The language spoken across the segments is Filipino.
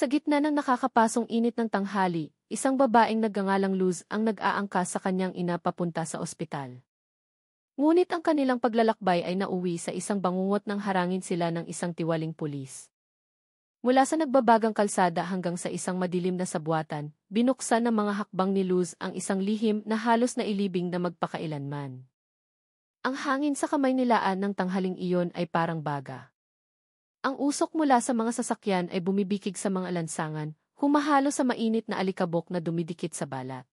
Sa gitna ng nakakapasong init ng tanghali, isang babaeng nagngangalang Luz ang nag-aangkas sa kanyang ina papunta sa ospital. Ngunit ang kanilang paglalakbay ay nauwi sa isang bangungot nang harangin sila ng isang tiwaling pulis. Mula sa nagbabagang kalsada hanggang sa isang madilim na sabwatan, binuksan ng mga hakbang ni Luz ang isang lihim na halos nailibing na magpakailanman. Ang hangin sa kamay nilaan ng tanghaling iyon ay parang baga. Ang usok mula sa mga sasakyan ay bumibikig sa mga lansangan, humahalo sa mainit na alikabok na dumidikit sa balat.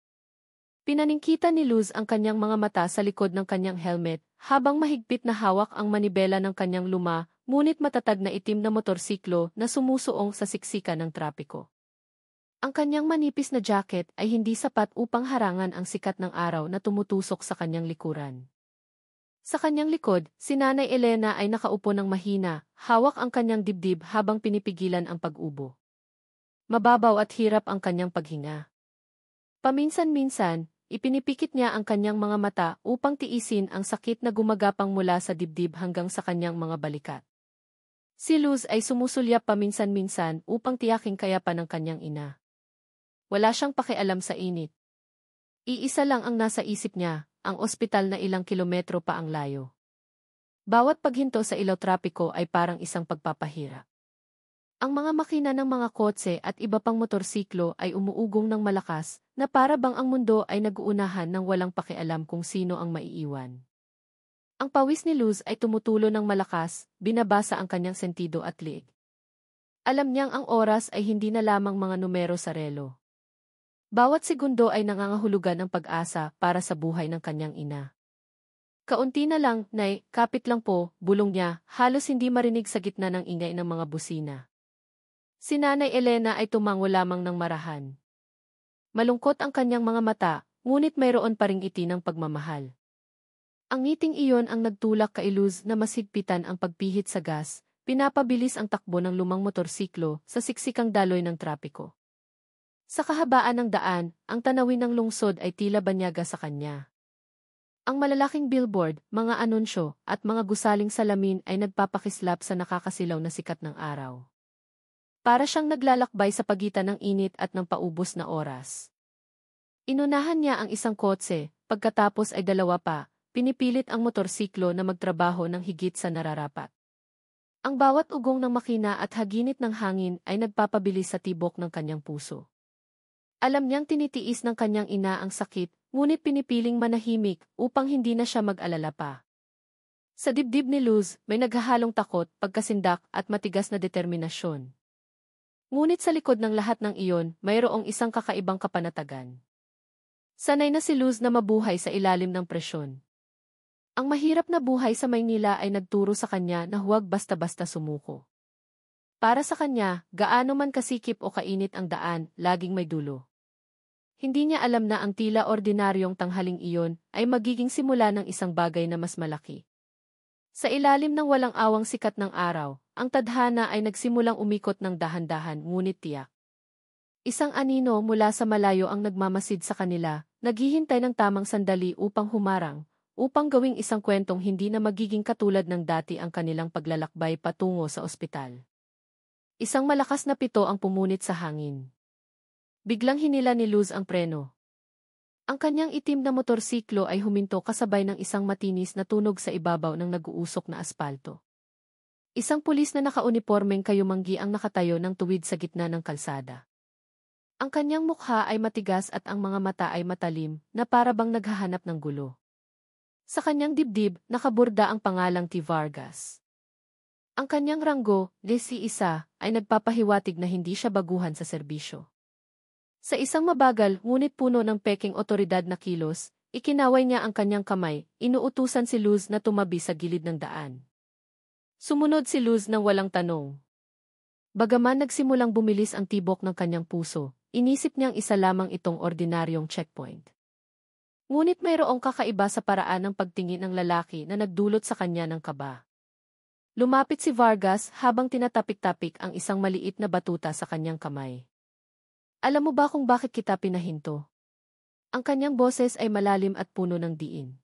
Pinaningkita ni Luz ang kanyang mga mata sa likod ng kanyang helmet, habang mahigpit na hawak ang manibela ng kanyang luma, ngunit matatag na itim na motorsiklo na sumusuong sa siksikan ng trapiko. Ang kanyang manipis na jacket ay hindi sapat upang harangan ang sikat ng araw na tumutusok sa kanyang likuran. Sa kanyang likod, si Nanay Elena ay nakaupo ng mahina, hawak ang kanyang dibdib habang pinipigilan ang pag-ubo. Mababaw at hirap ang kanyang paghinga. Paminsan-minsan, ipinipikit niya ang kanyang mga mata upang tiisin ang sakit na gumagapang mula sa dibdib hanggang sa kanyang mga balikat. Si Luz ay sumusulyap paminsan-minsan upang tiyaking kayapan ng kanyang ina. Wala siyang pakialam sa init. Iisa lang ang nasa isip niya, ang ospital na ilang kilometro pa ang layo. Bawat paghinto sa ilaw trapiko ay parang isang pagpapahirap. Ang mga makina ng mga kotse at iba pang motorsiklo ay umuugong ng malakas, na para bang ang mundo ay nag-uunahan ng walang pakialam kung sino ang maiiwan. Ang pawis ni Luz ay tumutulo ng malakas, binabasa ang kanyang sentido at liig. Alam niyang ang oras ay hindi na lamang mga numero sa relo. Bawat segundo ay nangangahulugan ng pag-asa para sa buhay ng kanyang ina. Kaunti na lang, Nay, kapit lang po, bulong niya, halos hindi marinig sa gitna ng ingay ng mga busina. Si Nanay Elena ay tumango lamang ng marahan. Malungkot ang kanyang mga mata, ngunit mayroon pa ring ngiti ng pagmamahal. Ang ngiting iyon ang nagtulak kay Luz na masigpitan ang pagpihit sa gas, pinapabilis ang takbo ng lumang motorsiklo sa siksikang daloy ng trapiko. Sa kahabaan ng daan, ang tanawin ng lungsod ay tila banyaga sa kanya. Ang malalaking billboard, mga anunsyo, at mga gusaling salamin ay nagpapakislap sa nakakasilaw na sikat ng araw. Para siyang naglalakbay sa pagitan ng init at ng paubos na oras. Inunahan niya ang isang kotse, pagkatapos ay dalawa pa, pinipilit ang motorsiklo na magtrabaho ng higit sa nararapat. Ang bawat ugong ng makina at haginit ng hangin ay nagpapabilis sa tibok ng kanyang puso. Alam niyang tinitiis ng kanyang ina ang sakit, ngunit pinipiling manahimik upang hindi na siya mag-alala pa. Sa dibdib ni Luz, may naghahalong takot, pagkasindak at matigas na determinasyon. Ngunit sa likod ng lahat ng iyon, mayroong isang kakaibang kapanatagan. Sanay na si Luz na mabuhay sa ilalim ng presyon. Ang mahirap na buhay sa Maynila ay nagturo sa kanya na huwag basta-basta sumuko. Para sa kanya, gaano man kasikip o kainit ang daan, laging may dulo. Hindi niya alam na ang tila ordinaryong tanghaling iyon ay magiging simula ng isang bagay na mas malaki. Sa ilalim ng walang awang sikat ng araw, ang tadhana ay nagsimulang umikot ng dahan-dahan ngunit tiyak. Isang anino mula sa malayo ang nagmamasid sa kanila, naghihintay ng tamang sandali upang humarang, upang gawing isang kwentong hindi na magiging katulad ng dati ang kanilang paglalakbay patungo sa ospital. Isang malakas na pito ang pumunit sa hangin. Biglang hinila ni Luz ang preno. Ang kanyang itim na motorsiklo ay huminto kasabay ng isang matinis na tunog sa ibabaw ng nag-uusok na aspalto. Isang pulis na nakaunipormeng kayumanggi ang nakatayo ng tuwid sa gitna ng kalsada. Ang kanyang mukha ay matigas at ang mga mata ay matalim, na para bang naghahanap ng gulo. Sa kanyang dibdib, nakaburda ang pangalang T. Vargas. Ang kanyang ranggo, DC-1, ay nagpapahiwatig na hindi siya baguhan sa serbisyo. Sa isang mabagal ngunit puno ng peking otoridad na kilos, ikinaway niya ang kanyang kamay, inuutusan si Luz na tumabi sa gilid ng daan. Sumunod si Luz nang walang tanong. Bagaman nagsimulang bumilis ang tibok ng kanyang puso, inisip niyang isa lamang itong ordinaryong checkpoint. Ngunit mayroong kakaiba sa paraan ng pagtingin ng lalaki na nagdulot sa kanya ng kaba. Lumapit si Vargas habang tinatapik-tapik ang isang maliit na batuta sa kanyang kamay. Alam mo ba kung bakit kita pinahinto? Ang kanyang boses ay malalim at puno ng diin.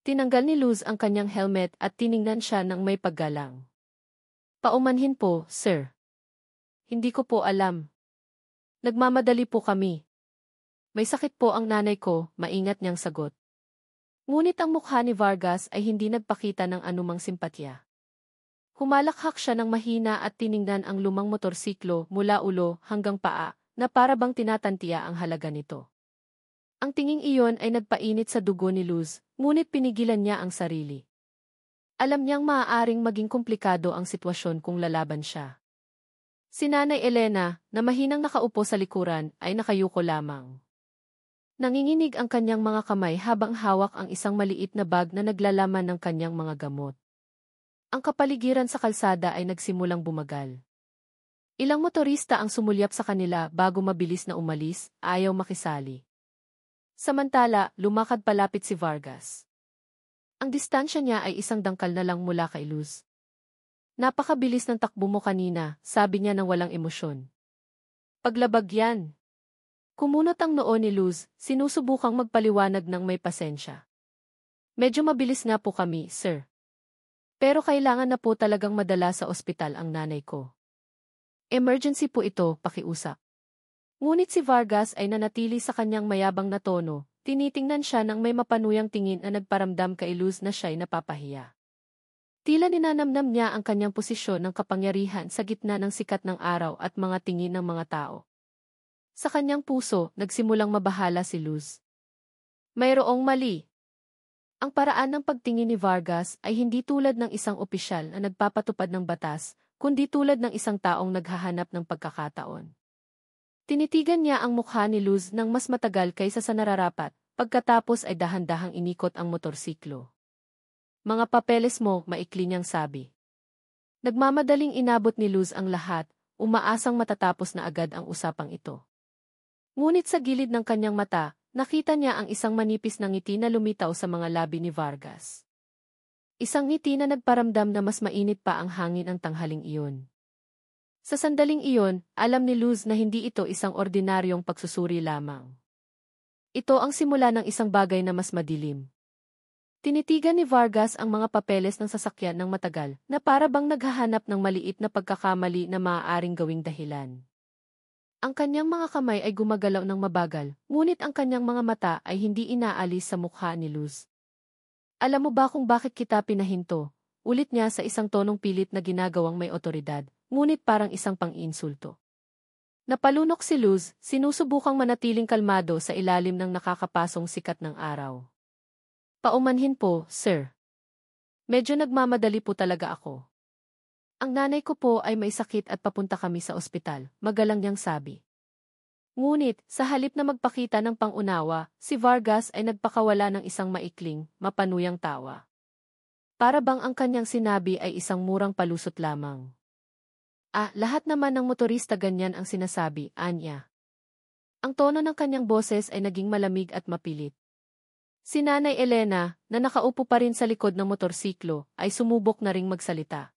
Tinanggal ni Luz ang kanyang helmet at tiningnan siya ng may paggalang. Paumanhin po, sir. Hindi ko po alam. Nagmamadali po kami. May sakit po ang nanay ko, maingat niyang sagot. Ngunit ang mukha ni Vargas ay hindi nagpakita ng anumang simpatya. Humalakhak siya ng mahina at tiningnan ang lumang motorsiklo mula ulo hanggang paa na para bang tinatantiya ang halaga nito. Ang tinging iyon ay nagpainit sa dugo ni Luz, ngunit pinigilan niya ang sarili. Alam niyang maaaring maging komplikado ang sitwasyon kung lalaban siya. Si Nanay Elena, na mahinang nakaupo sa likuran, ay nakayuko lamang. Nanginginig ang kanyang mga kamay habang hawak ang isang maliit na bag na naglalaman ng kanyang mga gamot. Ang kapaligiran sa kalsada ay nagsimulang bumagal. Ilang motorista ang sumulyap sa kanila bago mabilis na umalis, ayaw makisali. Samantala, lumakad palapit si Vargas. Ang distansya niya ay isang dangkal na lang mula kay Luz. Napakabilis ng takbo mo kanina, sabi niya ng walang emosyon. Paglabag yan. Kumunot ang noo ni Luz, sinusubukang magpaliwanag ng may pasensya. Medyo mabilis nga po kami, sir. Pero kailangan na po talagang madala sa ospital ang nanay ko. Emergency po ito, pakiusap. Ngunit si Vargas ay nanatili sa kanyang mayabang na tono, tinitingnan siya ng may mapanuyang tingin na nagparamdam kay Luz na siya'y napapahiya. Tila ninanamnam niya ang kanyang posisyon ng kapangyarihan sa gitna ng sikat ng araw at mga tingin ng mga tao. Sa kanyang puso, nagsimulang mabahala si Luz. Mayroong mali. Ang paraan ng pagtingin ni Vargas ay hindi tulad ng isang opisyal na nagpapatupad ng batas, kundi tulad ng isang taong naghahanap ng pagkakataon. Tinitigan niya ang mukha ni Luz ng mas matagal kaysa sa nararapat, pagkatapos ay dahan-dahang inikot ang motorsiklo. Mga papeles mo, maikli niyang sabi. Nagmamadaling inabot ni Luz ang lahat, umaasang matatapos na agad ang usapang ito. Ngunit sa gilid ng kanyang mata, nakita niya ang isang manipis na ngiti na lumitaw sa mga labi ni Vargas. Isang ngiti na nagparamdam na mas mainit pa ang hangin ang tanghaling iyon. Sa sandaling iyon, alam ni Luz na hindi ito isang ordinaryong pagsusuri lamang. Ito ang simula ng isang bagay na mas madilim. Tinitigan ni Vargas ang mga papeles ng sasakyan ng matagal na para bang naghahanap ng maliit na pagkakamali na maaaring gawing dahilan. Ang kanyang mga kamay ay gumagalaw ng mabagal, ngunit ang kanyang mga mata ay hindi inaalis sa mukha ni Luz. Alam mo ba kung bakit kita pinahinto? Ulit niya sa isang tonong pilit na ginagawang may otoridad, ngunit parang isang pang-insulto. Napalunok si Luz, sinusubukang manatiling kalmado sa ilalim ng nakakapasong sikat ng araw. Paumanhin po, sir. Medyo nagmamadali po talaga ako. Ang nanay ko po ay may sakit at papunta kami sa ospital, magalang niyang sabi. Ngunit, sa halip na magpakita ng pangunawa, si Vargas ay nagpakawala ng isang maikling, mapanuyang tawa. Para bang ang kanyang sinabi ay isang murang palusot lamang. Lahat naman ng motorista ganyan ang sinasabi, anya. Ang tono ng kanyang boses ay naging malamig at mapilit. Si Nanay Elena, na nakaupo pa rin sa likod ng motorsiklo, ay sumubok na ring magsalita.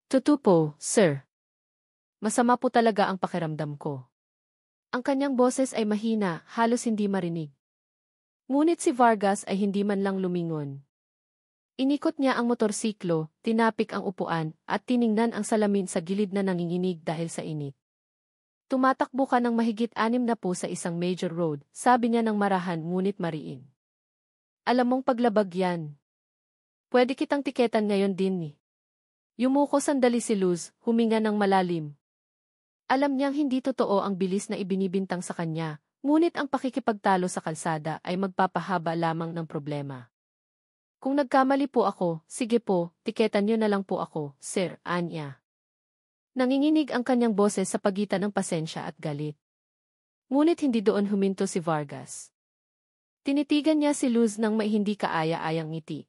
Totoo po, sir. Masama po talaga ang pakiramdam ko. Ang kanyang boses ay mahina, halos hindi marinig. Ngunit si Vargas ay hindi man lang lumingon. Inikot niya ang motorsiklo, tinapik ang upuan, at tiningnan ang salamin sa gilid na nanginginig dahil sa init. Tumatakbo ka ng mahigit 6 na po sa isang major road, sabi niya ng marahan ngunit mariin. Alam mong paglabag yan. Pwede kitang tiketan ngayon din ni. Yumuko sandali si Luz, huminga ng malalim. Alam niyang hindi totoo ang bilis na ibinibintang sa kanya, ngunit ang pakikipagtalo sa kalsada ay magpapahaba lamang ng problema. Kung nagkamali po ako, sige po, tiketan niyo na lang po ako, sir, anya. Nanginginig ang kanyang boses sa pagitan ng pasensya at galit. Ngunit hindi doon huminto si Vargas. Tinitigan niya si Luz ng may hindi kaaya-ayang ngiti.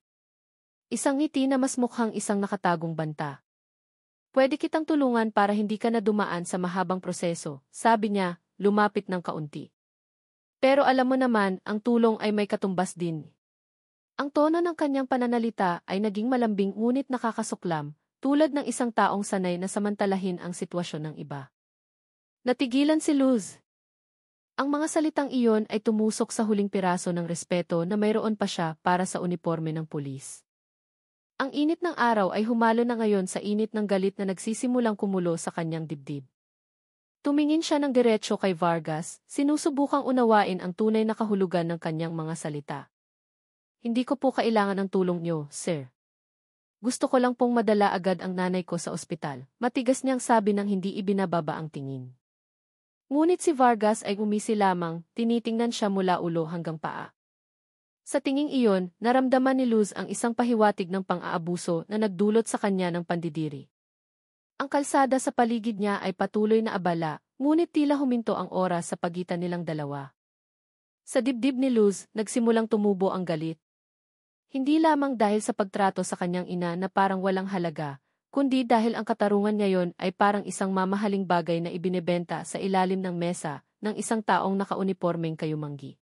Isang ngiti na mas mukhang isang nakatagong banta. Pwede kitang tulungan para hindi ka na dumaan sa mahabang proseso, sabi niya, lumapit ng kaunti. Pero alam mo naman, ang tulong ay may katumbas din. Ang tono ng kanyang pananalita ay naging malambing ngunit nakakasuklam, tulad ng isang taong sanay na samantalahin ang sitwasyon ng iba. Natigilan si Luz. Ang mga salitang iyon ay tumusok sa huling piraso ng respeto na mayroon pa siya para sa uniforme ng pulis. Ang init ng araw ay humalo na ngayon sa init ng galit na nagsisimulang kumulo sa kanyang dibdib. Tumingin siya ng diretso kay Vargas, sinusubukang unawain ang tunay na kahulugan ng kanyang mga salita. Hindi ko po kailangan ng tulong niyo, sir. Gusto ko lang pong madala agad ang nanay ko sa ospital, matigas niyang sabi nang hindi ibinababa ang tingin. Ngunit si Vargas ay umisi lamang, tinitingnan siya mula ulo hanggang paa. Sa tinging iyon, naramdaman ni Luz ang isang pahiwatig ng pang-aabuso na nagdulot sa kanya ng pandidiri. Ang kalsada sa paligid niya ay patuloy na abala, ngunit tila huminto ang oras sa pagitan nilang dalawa. Sa dibdib ni Luz, nagsimulang tumubo ang galit. Hindi lamang dahil sa pagtrato sa kanyang ina na parang walang halaga, kundi dahil ang katarungan ngayon ay parang isang mamahaling bagay na ibinebenta sa ilalim ng mesa ng isang taong nakaunipormeng kayumanggi.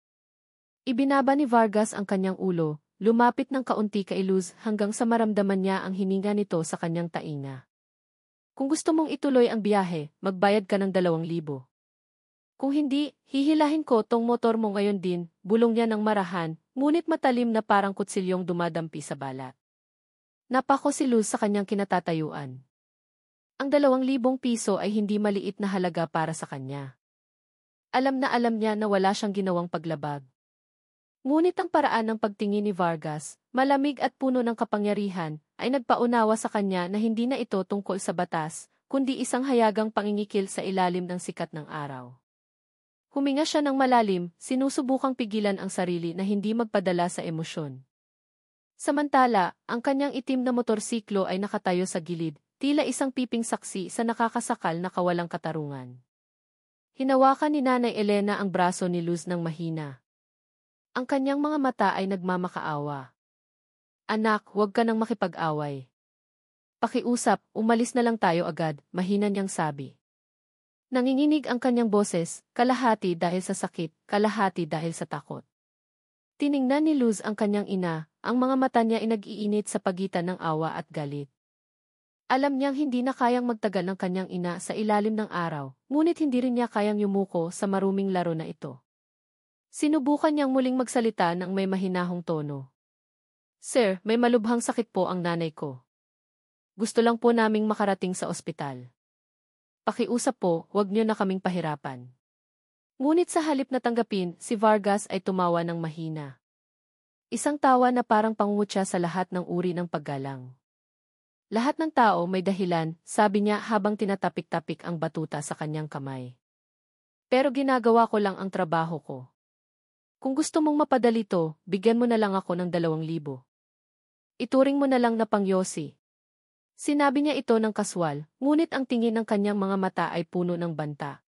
Ibinaba ni Vargas ang kanyang ulo, lumapit ng kaunti kay Luz hanggang sa maramdaman niya ang hininga nito sa kanyang tainga. Kung gusto mong ituloy ang biyahe, magbayad ka ng 2,000. Kung hindi, hihilahin ko tong motor mo ngayon din, bulong niya ng marahan, ngunit matalim na parang kutsilyong dumadampi sa balat. Napako si Luz sa kanyang kinatatayuan. Ang 2,000 piso ay hindi maliit na halaga para sa kanya. Alam niya na wala siyang ginawang paglabag. Ngunit ang paraan ng pagtingin ni Vargas, malamig at puno ng kapangyarihan, ay nagpaunawa sa kanya na hindi na ito tungkol sa batas, kundi isang hayagang pangingikil sa ilalim ng sikat ng araw. Huminga siya ng malalim, sinusubukang pigilan ang sarili na hindi magpadala sa emosyon. Samantala, ang kanyang itim na motorsiklo ay nakatayo sa gilid, tila isang piping saksi sa nakakasakal na kawalang katarungan. Hinawakan ni Nanay Elena ang braso ni Luz ng mahina. Ang kanyang mga mata ay nagmamakaawa. Anak, huwag ka nang makipag-away. Pakiusap, umalis na lang tayo agad, mahina niyang sabi. Nanginginig ang kanyang boses, kalahati dahil sa sakit, kalahati dahil sa takot. Tiningnan ni Luz ang kanyang ina, ang mga mata niya ay nag-iinit sa pagitan ng awa at galit. Alam niyang hindi na kayang magtagal ng kanyang ina sa ilalim ng araw, ngunit hindi rin niya kayang yumuko sa maruming laro na ito. Sinubukan niyang muling magsalita ng may mahinahong tono. Sir, may malubhang sakit po ang nanay ko. Gusto lang po naming makarating sa ospital. Pakiusap po, huwag niyo na kaming pahirapan. Ngunit sa halip na tanggapin, si Vargas ay tumawa ng mahina. Isang tawa na parang pangungutya sa lahat ng uri ng paggalang. Lahat ng tao may dahilan, sabi niya habang tinatapik-tapik ang batuta sa kanyang kamay. Pero ginagawa ko lang ang trabaho ko. Kung gusto mong mapadali to, bigyan mo na lang ako ng 2,000. Ituring mo na lang na pangyosi. Sinabi niya ito ng kaswal, ngunit ang tingin ng kanyang mga mata ay puno ng banta.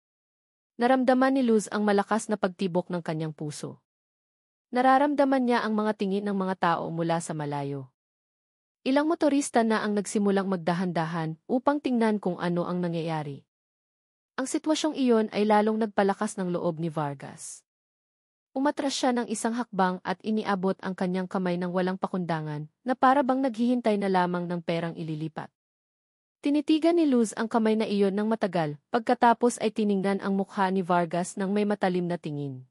Naramdaman ni Luz ang malakas na pagtibok ng kanyang puso. Nararamdaman niya ang mga tingin ng mga tao mula sa malayo. Ilang motorista na ang nagsimulang magdahan-dahan upang tingnan kung ano ang nangyayari. Ang sitwasyong iyon ay lalong nagpalakas ng loob ni Vargas. Umatras siya ng isang hakbang at iniabot ang kanyang kamay ng walang pakundangan na para bang naghihintay na lamang ng perang ililipat. Tinitigan ni Luz ang kamay na iyon ng matagal, pagkatapos ay tiningnan ang mukha ni Vargas ng may matalim na tingin.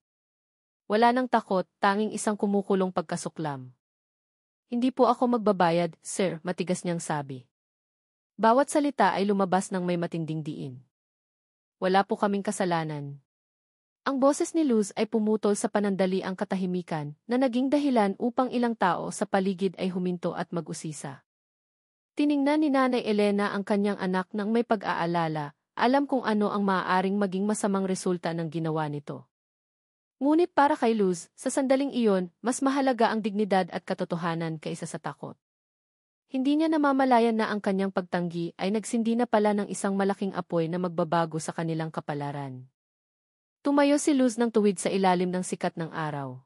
Wala nang takot, tanging isang kumukulong pagkasuklam. Hindi po ako magbabayad, sir, matigas niyang sabi. Bawat salita ay lumabas ng may matinding diin. Wala po kaming kasalanan. Ang boses ni Luz ay pumutol sa panandali ang katahimikan na naging dahilan upang ilang tao sa paligid ay huminto at mag-usisa. Tiningnan ni Nanay Elena ang kanyang anak nang may pag-aalala, alam kung ano ang maaaring maging masamang resulta ng ginawa nito. Ngunit para kay Luz, sa sandaling iyon, mas mahalaga ang dignidad at katotohanan kaysa sa takot. Hindi niya namamalayan na ang kanyang pagtanggi ay nagsindi na pala ng isang malaking apoy na magbabago sa kanilang kapalaran. Tumayo si Luz ng tuwid sa ilalim ng sikat ng araw.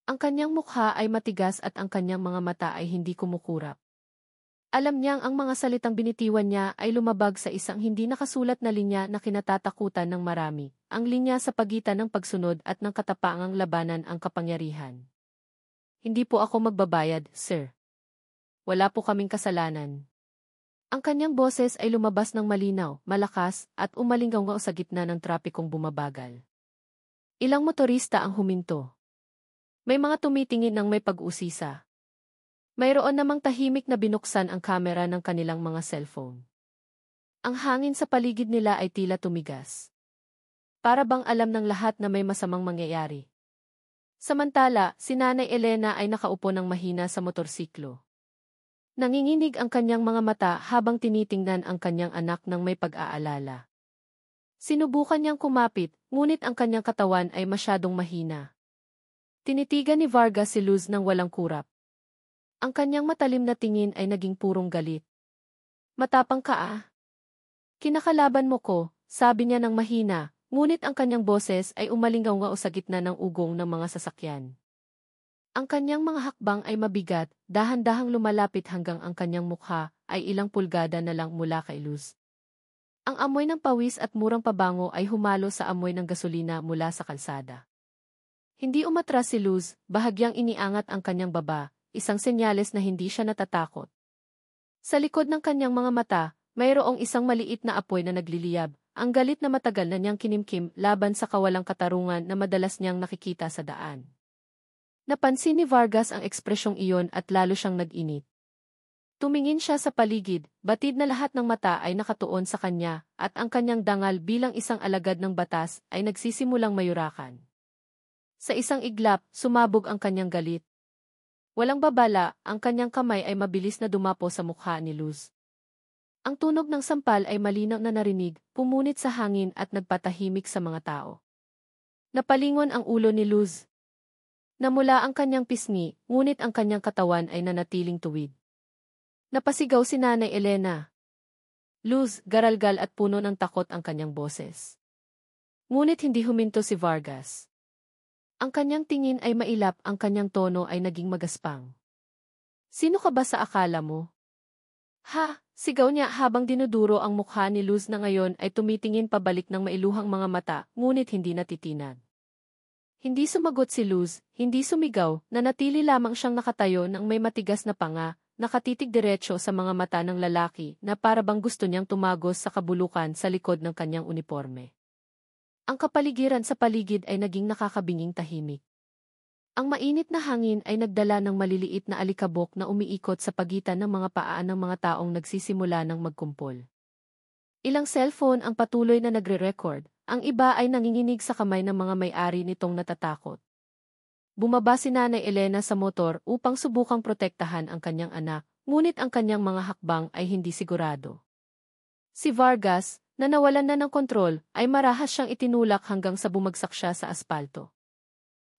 Ang kanyang mukha ay matigas at ang kanyang mga mata ay hindi kumukurap. Alam niyang ang mga salitang binitiwan niya ay lumabag sa isang hindi nakasulat na linya na kinatatakutan ng marami, ang linya sa pagitan ng pagsunod at ng katapangang labanan ang kapangyarihan. Hindi po ako magbabayad, sir. Wala po kaming kasalanan. Ang kanyang boses ay lumabas ng malinaw, malakas, at umalingaw sa gitna ng trapikong bumabagal. Ilang motorista ang huminto. May mga tumitingin ng may pag-usisa. Mayroon namang tahimik na binuksan ang kamera ng kanilang mga cellphone. Ang hangin sa paligid nila ay tila tumigas. Para bang alam ng lahat na may masamang mangyayari. Samantala, si Nanay Elena ay nakaupo ng mahina sa motorsiklo. Nanginginig ang kanyang mga mata habang tinitingnan ang kanyang anak ng may pag-aalala. Sinubukan niyang kumapit, ngunit ang kanyang katawan ay masyadong mahina. Tinitigan ni Vargas si Luz ng walang kurap. Ang kanyang matalim na tingin ay naging purong galit. Matapang ka ah. Kinakalaban mo ko, sabi niya ng mahina, ngunit ang kanyang boses ay umalingaw-ngaw sa gitna ng ugong ng mga sasakyan. Ang kanyang mga hakbang ay mabigat, dahan-dahang lumalapit hanggang ang kanyang mukha ay ilang pulgada na lang mula kay Luz. Ang amoy ng pawis at murang pabango ay humalo sa amoy ng gasolina mula sa kalsada. Hindi umatras si Luz, bahagyang iniangat ang kanyang baba, isang senyales na hindi siya natatakot. Sa likod ng kanyang mga mata, mayroong isang maliit na apoy na nagliliyab, ang galit na matagal na niyang kinimkim laban sa kawalang katarungan na madalas niyang nakikita sa daan. Napansin ni Vargas ang ekspresyong iyon at lalo siyang nag-init. Tumingin siya sa paligid, batid na lahat ng mata ay nakatuon sa kanya, at ang kanyang dangal bilang isang alagad ng batas ay nagsisimulang mayurakan. Sa isang iglap, sumabog ang kanyang galit. Walang babala, ang kanyang kamay ay mabilis na dumapo sa mukha ni Luz. Ang tunog ng sampal ay malinaw na narinig, pumunit sa hangin at nagpatahimik sa mga tao. Napalingon ang ulo ni Luz. Namula ang kanyang pisngi, ngunit ang kanyang katawan ay nanatiling tuwid. Napasigaw si Nanay Elena. Luz, garalgal at puno ng takot ang kanyang boses. Ngunit hindi huminto si Vargas. Ang kanyang tingin ay mailap, ang kanyang tono ay naging magaspang. Sino ka ba sa akala mo? Ha! Sigaw niya habang dinuduro ang mukha ni Luz na ngayon ay tumitingin pabalik ng mailuhang mga mata, ngunit hindi natitinag. Hindi sumagot si Luz, hindi sumigaw, nanatili lamang siyang nakatayo ng may matigas na panga, nakatitig diretso sa mga mata ng lalaki na parabang gusto niyang tumagos sa kabulukan sa likod ng kanyang uniforme. Ang kapaligiran sa paligid ay naging nakakabinging tahimik. Ang mainit na hangin ay nagdala ng maliliit na alikabok na umiikot sa pagitan ng mga paan ng mga taong nagsisimula ng magkumpol. Ilang cellphone ang patuloy na nagre-record, ang iba ay nanginginig sa kamay ng mga may-ari nitong natatakot. Bumaba si Nanay Elena sa motor upang subukang protektahan ang kanyang anak, ngunit ang kanyang mga hakbang ay hindi sigurado. Si Vargas, na nawalan na ng kontrol, ay marahas siyang itinulak hanggang sa bumagsak siya sa aspalto.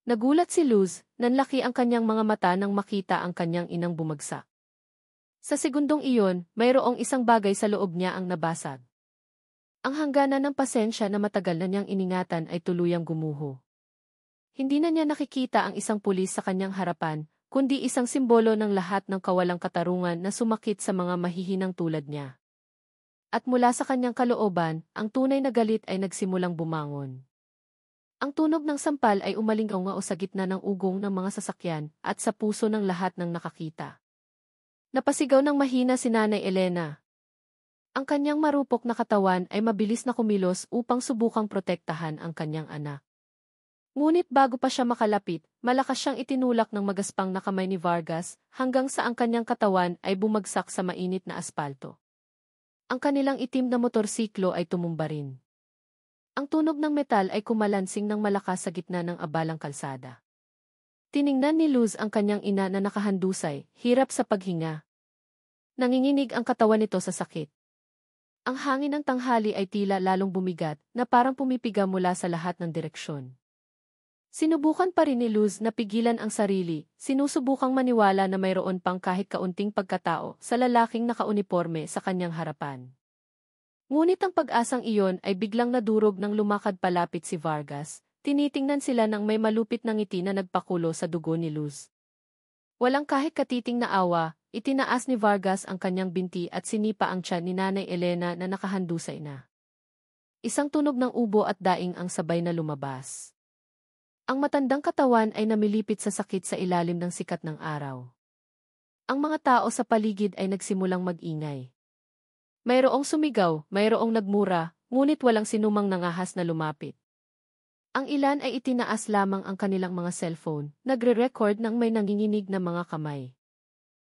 Nagulat si Luz, nanlaki ang kanyang mga mata nang makita ang kanyang inang bumagsak. Sa segundong iyon, mayroong isang bagay sa loob niya ang nabasag. Ang hangganan ng pasensya na matagal na niyang iningatan ay tuluyang gumuho. Hindi na niya nakikita ang isang pulis sa kanyang harapan, kundi isang simbolo ng lahat ng kawalang katarungan na sumakit sa mga mahihinang tulad niya. At mula sa kanyang kalooban, ang tunay na galit ay nagsimulang bumangon. Ang tunog ng sampal ay umalingaw-ngaw sa gitna ng ugong ng mga sasakyan at sa puso ng lahat ng nakakita. Napasigaw ng mahina si Nanay Elena. Ang kanyang marupok na katawan ay mabilis na kumilos upang subukang protektahan ang kanyang anak. Ngunit bago pa siya makalapit, malakas siyang itinulak ng magaspang na kamay ni Vargas hanggang sa ang kanyang katawan ay bumagsak sa mainit na aspalto. Ang kanilang itim na motorsiklo ay tumumba rin. Ang tunog ng metal ay kumalansing ng malakas sa gitna ng abalang kalsada. Tiningnan ni Luz ang kanyang ina na nakahandusay, hirap sa paghinga. Nanginginig ang katawan nito sa sakit. Ang hangin ng tanghali ay tila lalong bumigat na parang pumipiga mula sa lahat ng direksyon. Sinubukan pa rin ni Luz na pigilan ang sarili, sinusubukang maniwala na mayroon pang kahit kaunting pagkatao sa lalaking nakauniporme sa kanyang harapan. Ngunit ang pag-asang iyon ay biglang nadurog nang lumakad palapit si Vargas, tinitingnan sila ng may malupit na ngiti na nagpakulo sa dugo ni Luz. Walang kahit katiting na awa, itinaas ni Vargas ang kanyang binti at sinipa ang tiyan ni Nanay Elena na nakahandusay na. Isang tunog ng ubo at daing ang sabay na lumabas. Ang matandang katawan ay namilipit sa sakit sa ilalim ng sikat ng araw. Ang mga tao sa paligid ay nagsimulang mag-ingay. Mayroong sumigaw, mayroong nagmura, ngunit walang sinumang nangahas na lumapit. Ang ilan ay itinaas lamang ang kanilang mga cellphone, nagre-record ng may nanginginig na mga kamay.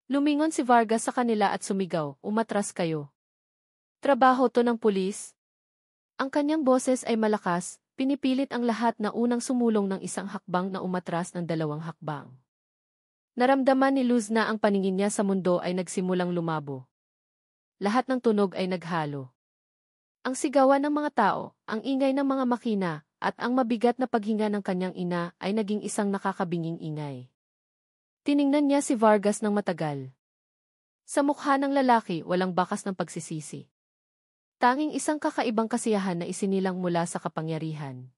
Lumingon si Vargas sa kanila at sumigaw, "Umatras kayo." Trabaho to ng pulis. Ang kanyang boses ay malakas, pinipilit ang lahat na unang sumulong ng isang hakbang na umatras ng 2 hakbang. Naramdaman ni Luz na ang paningin niya sa mundo ay nagsimulang lumabo. Lahat ng tunog ay naghalo. Ang sigawan ng mga tao, ang ingay ng mga makina, at ang mabigat na paghinga ng kanyang ina ay naging isang nakakabinging ingay. Tiningnan niya si Vargas ng matagal. Sa mukha ng lalaki walang bakas ng pagsisisi. Tanging isang kakaibang kasiyahan na isinilang mula sa kapangyarihan.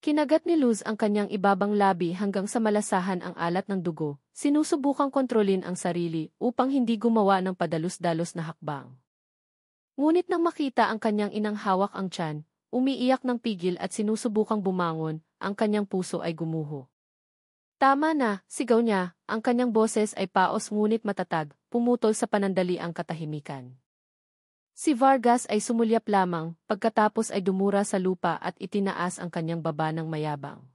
Kinagat ni Luz ang kanyang ibabang labi hanggang sa malasahan ang alat ng dugo, sinusubukang kontrolin ang sarili upang hindi gumawa ng padalos-dalos na hakbang. Ngunit nang makita ang kanyang inang hawak ang tiyan, umiiyak ng pigil at sinusubukang bumangon, ang kanyang puso ay gumuho. Tama na, sigaw niya, ang kanyang boses ay paos ngunit matatag, pumutol sa panandali ang katahimikan. Si Vargas ay sumulyap lamang, pagkatapos ay dumura sa lupa at itinaas ang kanyang baba ng mayabang.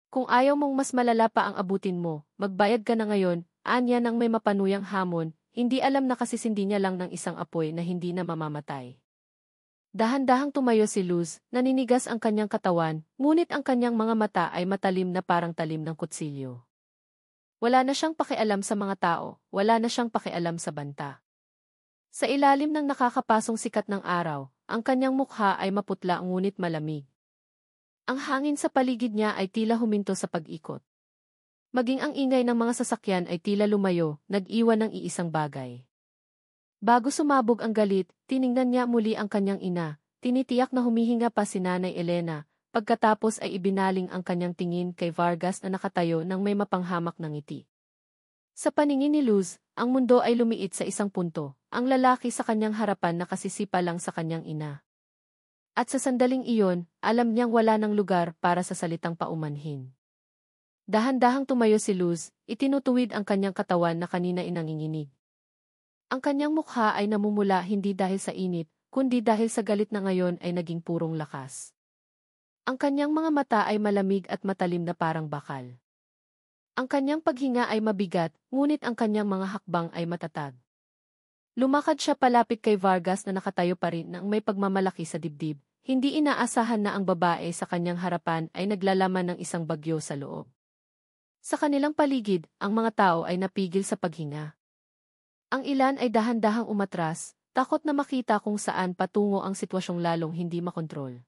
Kung ayaw mong mas malala pa ang abutin mo, magbayad ka na ngayon, anya nang may mapanuyang hamon, hindi alam na kasisindi niya lang ng isang apoy na hindi na mamamatay. Dahan-dahang tumayo si Luz, naninigas ang kanyang katawan, ngunit ang kanyang mga mata ay matalim na parang talim ng kutsilyo. Wala na siyang pakialam sa mga tao, wala na siyang pakialam sa banta. Sa ilalim ng nakakapasong sikat ng araw, ang kanyang mukha ay maputla ngunit malamig. Ang hangin sa paligid niya ay tila huminto sa pag-ikot. Maging ang ingay ng mga sasakyan ay tila lumayo, nag-iwan ng iisang bagay. Bago sumabog ang galit, tiningnan niya muli ang kanyang ina, tinitiyak na humihinga pa si Nanay Elena, pagkatapos ay ibinaling ang kanyang tingin kay Vargas na nakatayo ng may mapanghamak na ngiti. Sa paningin ni Luz, ang mundo ay lumiit sa isang punto, ang lalaki sa kanyang harapan nakasisipa lang sa kanyang ina. At sa sandaling iyon, alam niyang wala ng lugar para sa salitang paumanhin. Dahan-dahang tumayo si Luz, itinutuwid ang kanyang katawan na kanina inanginginig. Ang kanyang mukha ay namumula hindi dahil sa init, kundi dahil sa galit na ngayon ay naging purong lakas. Ang kanyang mga mata ay malamig at matalim na parang bakal. Ang kanyang paghinga ay mabigat, ngunit ang kanyang mga hakbang ay matatag. Lumakad siya palapit kay Vargas na nakatayo pa rin nang may pagmamalaki sa dibdib, hindi inaasahan na ang babae sa kanyang harapan ay naglalaman ng isang bagyo sa loob. Sa kanilang paligid, ang mga tao ay napigil sa paghinga. Ang ilan ay dahan-dahang umatras, takot na makita kung saan patungo ang sitwasyong lalong hindi makontrol.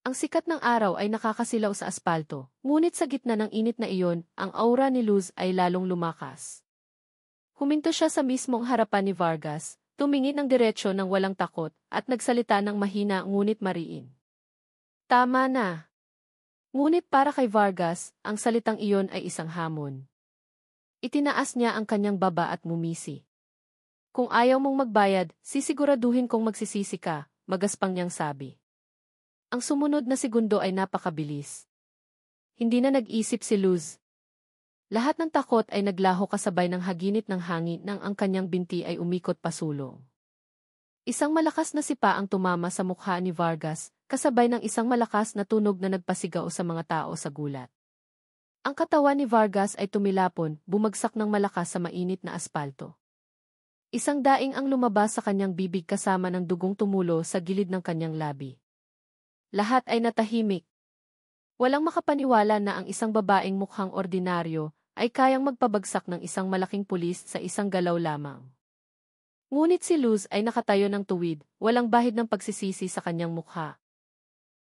Ang sikat ng araw ay nakakasilaw sa aspalto, ngunit sa gitna ng init na iyon, ang aura ni Luz ay lalong lumakas. Huminto siya sa mismong harapan ni Vargas, tumingin ng diretsyo ng walang takot, at nagsalita ng mahina ngunit mariin. Tama na. Ngunit para kay Vargas, ang salitang iyon ay isang hamon. Itinaas niya ang kanyang baba at mumisi. Kung ayaw mong magbayad, sisiguraduhin kong magsisisi ka, magaspang niyang sabi. Ang sumunod na segundo ay napakabilis. Hindi na nag-isip si Luz. Lahat ng takot ay naglaho kasabay ng haginit ng hangin nang ang kanyang binti ay umikot pasulong. Isang malakas na sipa ang tumama sa mukha ni Vargas, kasabay ng isang malakas na tunog na nagpasigaw sa mga tao sa gulat. Ang katawan ni Vargas ay tumilapon, bumagsak ng malakas sa mainit na aspalto. Isang daing ang lumabas sa kanyang bibig kasama ng dugong tumulo sa gilid ng kanyang labi. Lahat ay natahimik. Walang makapaniwala na ang isang babaeng mukhang ordinaryo ay kayang magpabagsak ng isang malaking pulis sa isang galaw lamang. Ngunit si Luz ay nakatayo ng tuwid, walang bahid ng pagsisisi sa kanyang mukha.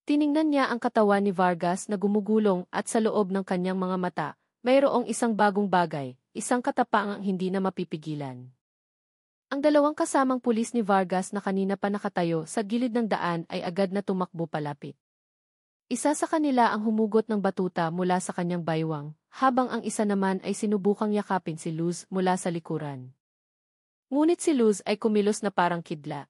Tiningnan niya ang katawan ni Vargas na gumugulong at sa loob ng kanyang mga mata, mayroong isang bagong bagay, isang katapangang hindi na mapipigilan. Ang dalawang kasamang pulis ni Vargas na kanina pa nakatayo sa gilid ng daan ay agad na tumakbo palapit. Isa sa kanila ang humugot ng batuta mula sa kanyang baywang, habang ang isa naman ay sinubukang yakapin si Luz mula sa likuran. Ngunit si Luz ay kumilos na parang kidlat.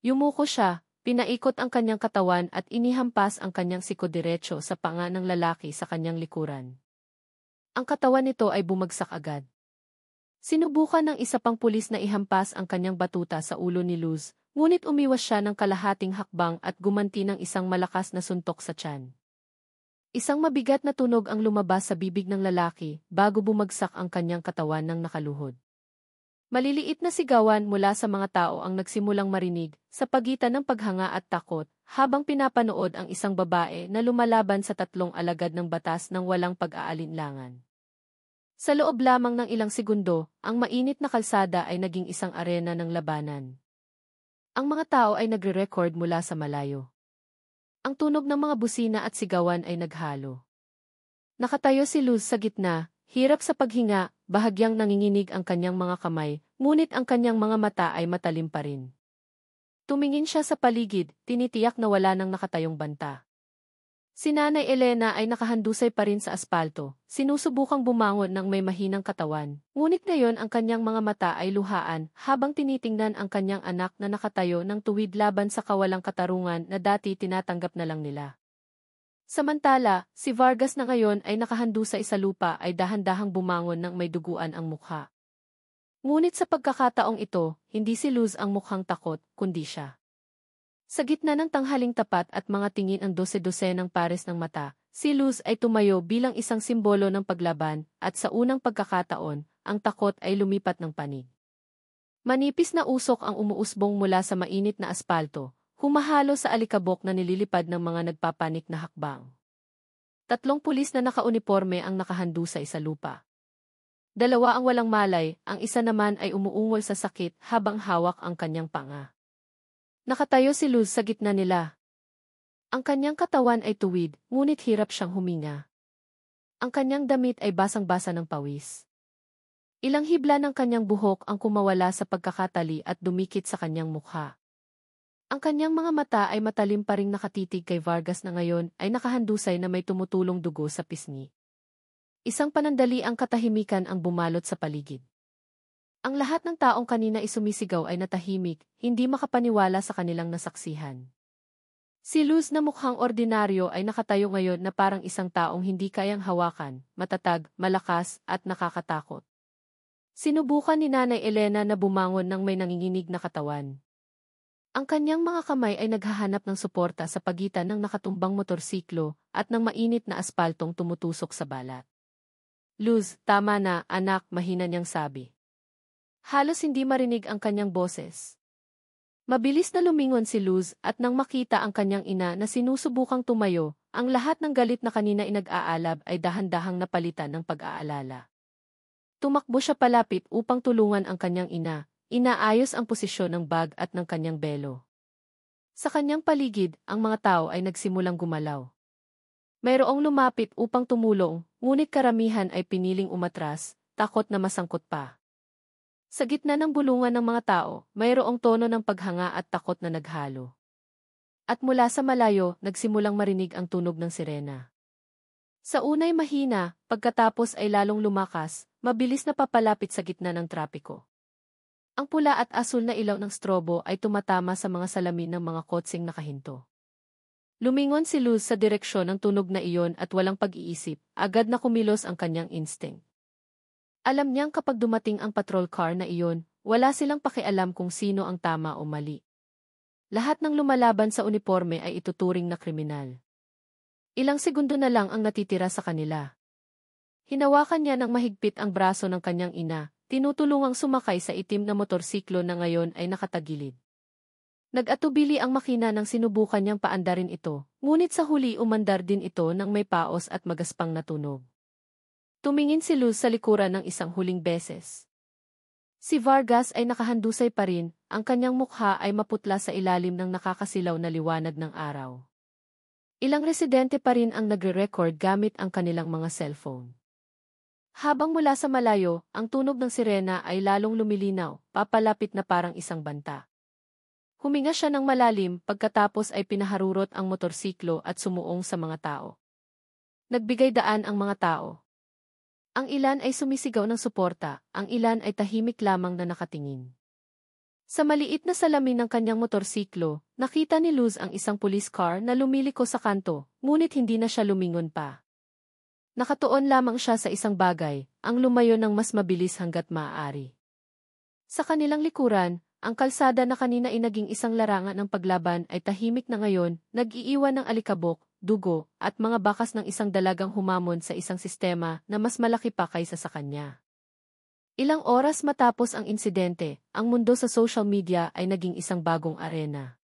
Yumuko siya, pinaikot ang kanyang katawan at inihampas ang kanyang siko-diretso sa panga ng lalaki sa kanyang likuran. Ang katawan nito ay bumagsak agad. Sinubukan ng isa pang pulis na ihampas ang kanyang batuta sa ulo ni Luz, ngunit umiwas siya ng kalahating hakbang at gumanti ng isang malakas na suntok sa tiyan. Isang mabigat na tunog ang lumabas sa bibig ng lalaki bago bumagsak ang kanyang katawan ng nakaluhod. Maliliit na sigawan mula sa mga tao ang nagsimulang marinig sa pagitan ng paghanga at takot habang pinapanood ang isang babae na lumalaban sa tatlong alagad ng batas ng walang pag-aalinlangan. Sa loob lamang ng ilang segundo, ang mainit na kalsada ay naging isang arena ng labanan. Ang mga tao ay nagre-record mula sa malayo. Ang tunog ng mga busina at sigawan ay naghalo. Nakatayo si Luz sa gitna, hirap sa paghinga, bahagyang nanginginig ang kanyang mga kamay, ngunit ang kanyang mga mata ay matalim pa rin. Tumingin siya sa paligid, tinitiyak na wala nang nakatayong banta. Si Nanay Elena ay nakahandusay pa rin sa aspalto, sinusubukang bumangon ng may mahinang katawan. Ngunit ngayon ang kanyang mga mata ay luhaan habang tinitingnan ang kanyang anak na nakatayo ng tuwid laban sa kawalang katarungan na dati tinatanggap na lang nila. Samantala, si Vargas na ngayon ay nakahandusay sa lupa ay dahan-dahang bumangon ng may duguan ang mukha. Ngunit sa pagkakataong ito, hindi si Luz ang mukhang takot, kundi siya. Sa gitna ng tanghaling tapat at mga tingin ang dose-dosenang pares ng mata, si Luz ay tumayo bilang isang simbolo ng paglaban at sa unang pagkakataon, ang takot ay lumipat ng panig. Manipis na usok ang umuusbong mula sa mainit na aspalto, humahalo sa alikabok na nililipad ng mga nagpapanik na hakbang. 3 pulis na nakauniporme ang nakahandusay sa lupa. 2 ang walang malay, ang isa naman ay umuungol sa sakit habang hawak ang kanyang panga. Nakatayo si Luz sa gitna nila. Ang kanyang katawan ay tuwid, ngunit hirap siyang huminga. Ang kanyang damit ay basang-basa ng pawis. Ilang hibla ng kanyang buhok ang kumawala sa pagkakatali at dumikit sa kanyang mukha. Ang kanyang mga mata ay matalim pa ring nakatitig kay Vargas na ngayon ay nakahandusay na may tumutulong dugo sa pisngi. Isang panandali ang katahimikan ang bumalot sa paligid. Ang lahat ng taong kanina isumisigaw ay natahimik, hindi makapaniwala sa kanilang nasaksihan. Si Luz na mukhang ordinaryo ay nakatayo ngayon na parang isang taong hindi kayang hawakan, matatag, malakas, at nakakatakot. Sinubukan ni Nanay Elena na bumangon ng may nanginginig na katawan. Ang kanyang mga kamay ay naghahanap ng suporta sa pagitan ng nakatumbang motorsiklo at ng mainit na aspaltong tumutusok sa balat. Luz, tama na, anak, mahina niyang sabi. Halos hindi marinig ang kanyang boses. Mabilis na lumingon si Luz at nang makita ang kanyang ina na sinusubukang tumayo, ang lahat ng galit na kanina inag-aalab ay dahan-dahang napalitan ng pag-aalala. Tumakbo siya palapit upang tulungan ang kanyang ina, inaayos ang posisyon ng bag at ng kanyang belo. Sa kanyang paligid, ang mga tao ay nagsimulang gumalaw. Mayroong lumapit upang tumulong, ngunit karamihan ay piniling umatras, takot na masangkot pa. Sa gitna ng bulungan ng mga tao, mayroong tono ng paghanga at takot na naghalo. At mula sa malayo, nagsimulang marinig ang tunog ng sirena. Sa unay mahina, pagkatapos ay lalong lumakas, mabilis na papalapit sa gitna ng trapiko. Ang pula at asul na ilaw ng strobo ay tumatama sa mga salamin ng mga kotseng nakahinto. Lumingon si Luz sa direksyon ng tunog na iyon at walang pag-iisip, agad na kumilos ang kanyang instinct. Alam niyang kapag dumating ang patrol car na iyon, wala silang pakialam kung sino ang tama o mali. Lahat ng lumalaban sa uniforme ay ituturing na kriminal. Ilang segundo na lang ang natitira sa kanila. Hinawakan niya ng mahigpit ang braso ng kanyang ina, tinutulungang sumakay sa itim na motorsiklo na ngayon ay nakatagilid. Nag-atubili ang makina nang sinubukan niyang paandarin ito, ngunit sa huli umandar din ito ng may paos at magaspang na tunog. Tumingin si Luz sa likuran ng isang huling beses. Si Vargas ay nakahandusay pa rin, ang kanyang mukha ay maputla sa ilalim ng nakakasilaw na liwanag ng araw. Ilang residente pa rin ang nagre-record gamit ang kanilang mga cellphone. Habang mula sa malayo, ang tunog ng sirena ay lalong lumilinaw, papalapit na parang isang banta. Huminga siya ng malalim pagkatapos ay pinaharurot ang motorsiklo at sumuong sa mga tao. Nagbigay daan ang mga tao. Ang ilan ay sumisigaw ng suporta, ang ilan ay tahimik lamang na nakatingin. Sa maliit na salamin ng kanyang motorsiklo, nakita ni Luz ang isang police car na lumiliko sa kanto, ngunit hindi na siya lumingon pa. Nakatuon lamang siya sa isang bagay, ang lumayo ng mas mabilis hanggat maaari. Sa kanilang likuran, ang kalsada na kanina ay naging isang larangan ng paglaban ay tahimik na ngayon, nag-iiwan ng alikabok, dugo, at mga bakas ng isang dalagang humamon sa isang sistema na mas malaki pa kaysa sa kanya. Ilang oras matapos ang insidente, ang mundo sa social media ay naging isang bagong arena.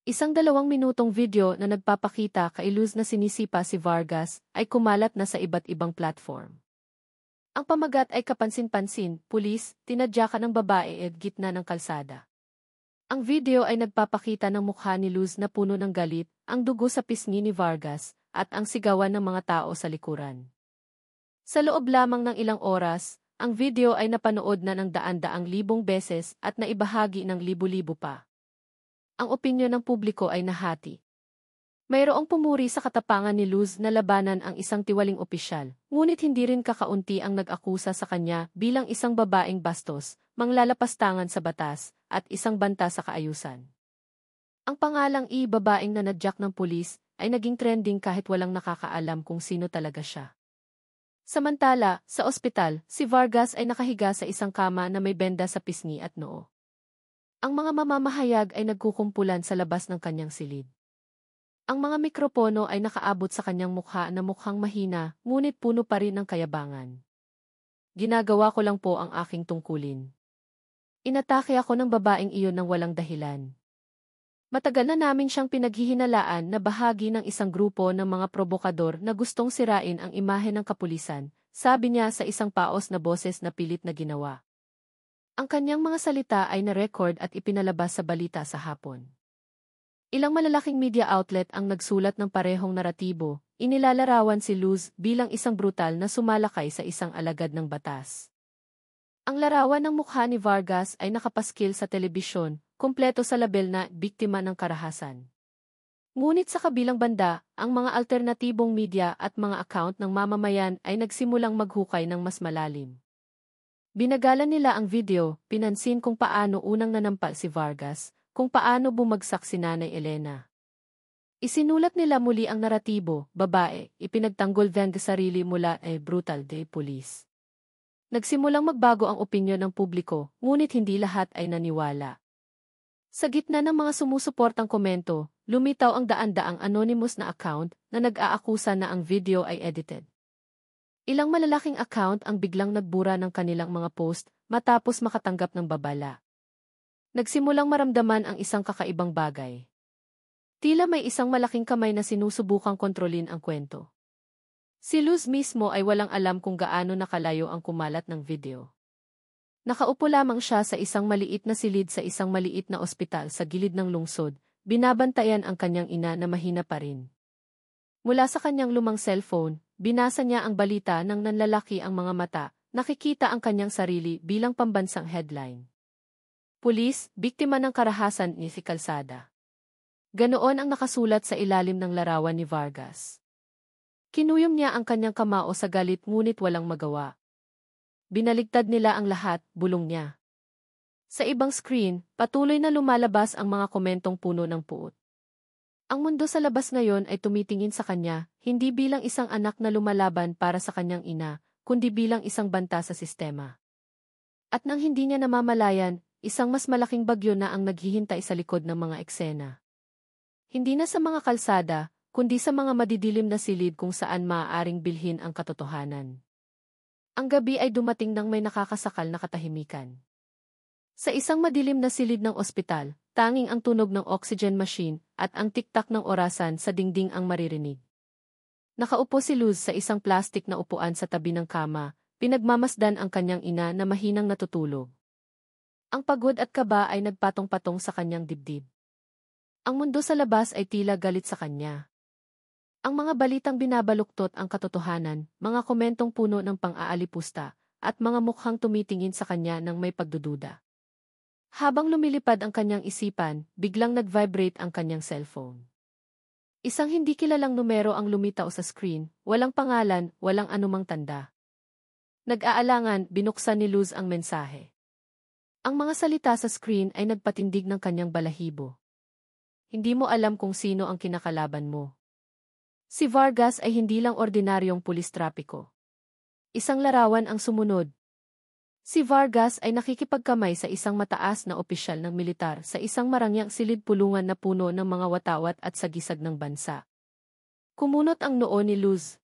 Isang 2 minutong video na nagpapakita kay Luz na sinisipa si Vargas ay kumalat na sa iba't ibang platform. Ang pamagat ay kapansin-pansin, pulis, tinadyakan ng babae at gitna ng kalsada. Ang video ay nagpapakita ng mukha ni Luz na puno ng galit, ang dugo sa pisngi ni Vargas, at ang sigawan ng mga tao sa likuran. Sa loob lamang ng ilang oras, ang video ay napanood na ng daan-daang libong beses at naibahagi ng libo-libo pa. Ang opinyon ng publiko ay nahati. Mayroong pumuri sa katapangan ni Luz na labanan ang isang tiwaling opisyal, ngunit hindi rin kakaunti ang nag-akusa sa kanya bilang isang babaeng bastos, manglalapastangan sa batas, at isang banta sa kaayusan. Ang pangalang babaeng nanadyak ng pulis ay naging trending kahit walang nakakaalam kung sino talaga siya. Samantala, sa ospital, si Vargas ay nakahiga sa isang kama na may benda sa pisngi at noo. Ang mga mamamahayag ay nagkukumpulan sa labas ng kanyang silid. Ang mga mikropono ay nakaabot sa kanyang mukha na mukhang mahina, ngunit puno pa rin ng kayabangan. Ginagawa ko lang po ang aking tungkulin. Inatake ako ng babaeng iyon ng walang dahilan. Matagal na namin siyang pinaghihinalaan na bahagi ng isang grupo ng mga provokador na gustong sirain ang imahe ng kapulisan, sabi niya sa isang paos na boses na pilit na ginawa. Ang kanyang mga salita ay na-record at ipinalabas sa balita sa hapon. Ilang malalaking media outlet ang nagsulat ng parehong naratibo, inilalarawan si Luz bilang isang brutal na sumalakay sa isang alagad ng batas. Ang larawan ng mukha ni Vargas ay nakapaskil sa telebisyon, kumpleto sa label na biktima ng karahasan. Ngunit sa kabilang banda, ang mga alternatibong media at mga account ng mamamayan ay nagsimulang maghukay ng mas malalim. Binagalan nila ang video, pinansin kung paano unang nanampal si Vargas, kung paano bumagsak si Nanay Elena. Isinulat nila muli ang naratibo, babae, ipinagtanggol ang sarili mula brutal de police. Nagsimulang magbago ang opinyon ng publiko, ngunit hindi lahat ay naniwala. Sa gitna ng mga sumusuportang komento, lumitaw ang daan-daang anonymous na account na nag-aakusa na ang video ay edited. Ilang malalaking account ang biglang nagbura ng kanilang mga post matapos makatanggap ng babala. Nagsimulang maramdaman ang isang kakaibang bagay. Tila may isang malaking kamay na sinusubukang kontrolin ang kwento. Si Luz mismo ay walang alam kung gaano nakalayo ang kumalat ng video. Nakaupo lamang siya sa isang maliit na silid sa isang maliit na ospital sa gilid ng lungsod, binabantayan ang kanyang ina na mahina pa rin. Mula sa kanyang lumang cellphone, binasa niya ang balita ng nanlalaki ang mga mata, nakikita ang kanyang sarili bilang pambansang headline. Pulis, biktima ng karahasan ni si Calzada. Ganoon ang nakasulat sa ilalim ng larawan ni Vargas. Kinuyom niya ang kanyang kamao sa galit ngunit walang magawa. Binaligtad nila ang lahat, bulong niya. Sa ibang screen, patuloy na lumalabas ang mga komentong puno ng puot. Ang mundo sa labas ngayon ay tumitingin sa kanya, hindi bilang isang anak na lumalaban para sa kanyang ina, kundi bilang isang banta sa sistema. At nang hindi niya namamalayan, isang mas malaking bagyo na ang naghihintay sa likod ng mga eksena. Hindi na sa mga kalsada, kundi sa mga madidilim na silid kung saan maaaring bilhin ang katotohanan. Ang gabi ay dumating nang may nakakasakal na katahimikan. Sa isang madilim na silid ng ospital, tanging ang tunog ng oxygen machine at ang tiktak ng orasan sa dingding ang maririnig. Nakaupo si Luz sa isang plastik na upuan sa tabi ng kama, pinagmamasdan ang kanyang ina na mahinang natutulog. Ang pagod at kaba ay nagpatong-patong sa kanyang dibdib. Ang mundo sa labas ay tila galit sa kanya. Ang mga balitang binabaluktot ang katotohanan, mga komentong puno ng pang-aalipusta, at mga mukhang tumitingin sa kanya ng may pagdududa. Habang lumilipad ang kanyang isipan, biglang nag-vibrate ang kanyang cellphone. Isang hindi kilalang numero ang lumitaw sa screen, walang pangalan, walang anumang tanda. Nag-aalangan, binuksan ni Luz ang mensahe. Ang mga salita sa screen ay nagpatindig ng kanyang balahibo. Hindi mo alam kung sino ang kinakalaban mo. Si Vargas ay hindi lang ordinaryong pulis trapiko. Isang larawan ang sumunod. Si Vargas ay nakikipagkamay sa isang mataas na opisyal ng militar sa isang marangyang silid pulungan na puno ng mga watawat at sagisag ng bansa. Kumunot ang noo ni Luz.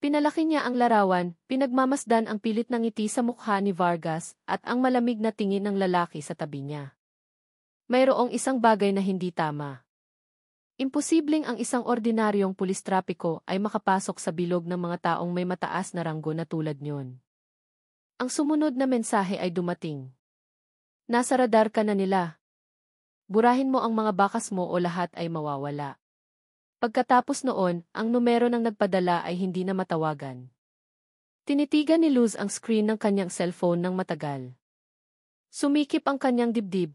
Pinalaki niya ang larawan, pinagmamasdan ang pilit ng ngiti sa mukha ni Vargas at ang malamig na tingin ng lalaki sa tabi niya. Mayroong isang bagay na hindi tama. Imposibleng ang isang ordinaryong pulis trapiko ay makapasok sa bilog ng mga taong may mataas na ranggo na tulad niyon. Ang sumunod na mensahe ay dumating. Nasa radar ka na nila. Burahin mo ang mga bakas mo o lahat ay mawawala. Pagkatapos noon, ang numero ng nagpadala ay hindi na matawagan. Tinitigan ni Luz ang screen ng kanyang cellphone ng matagal. Sumikip ang kanyang dibdib.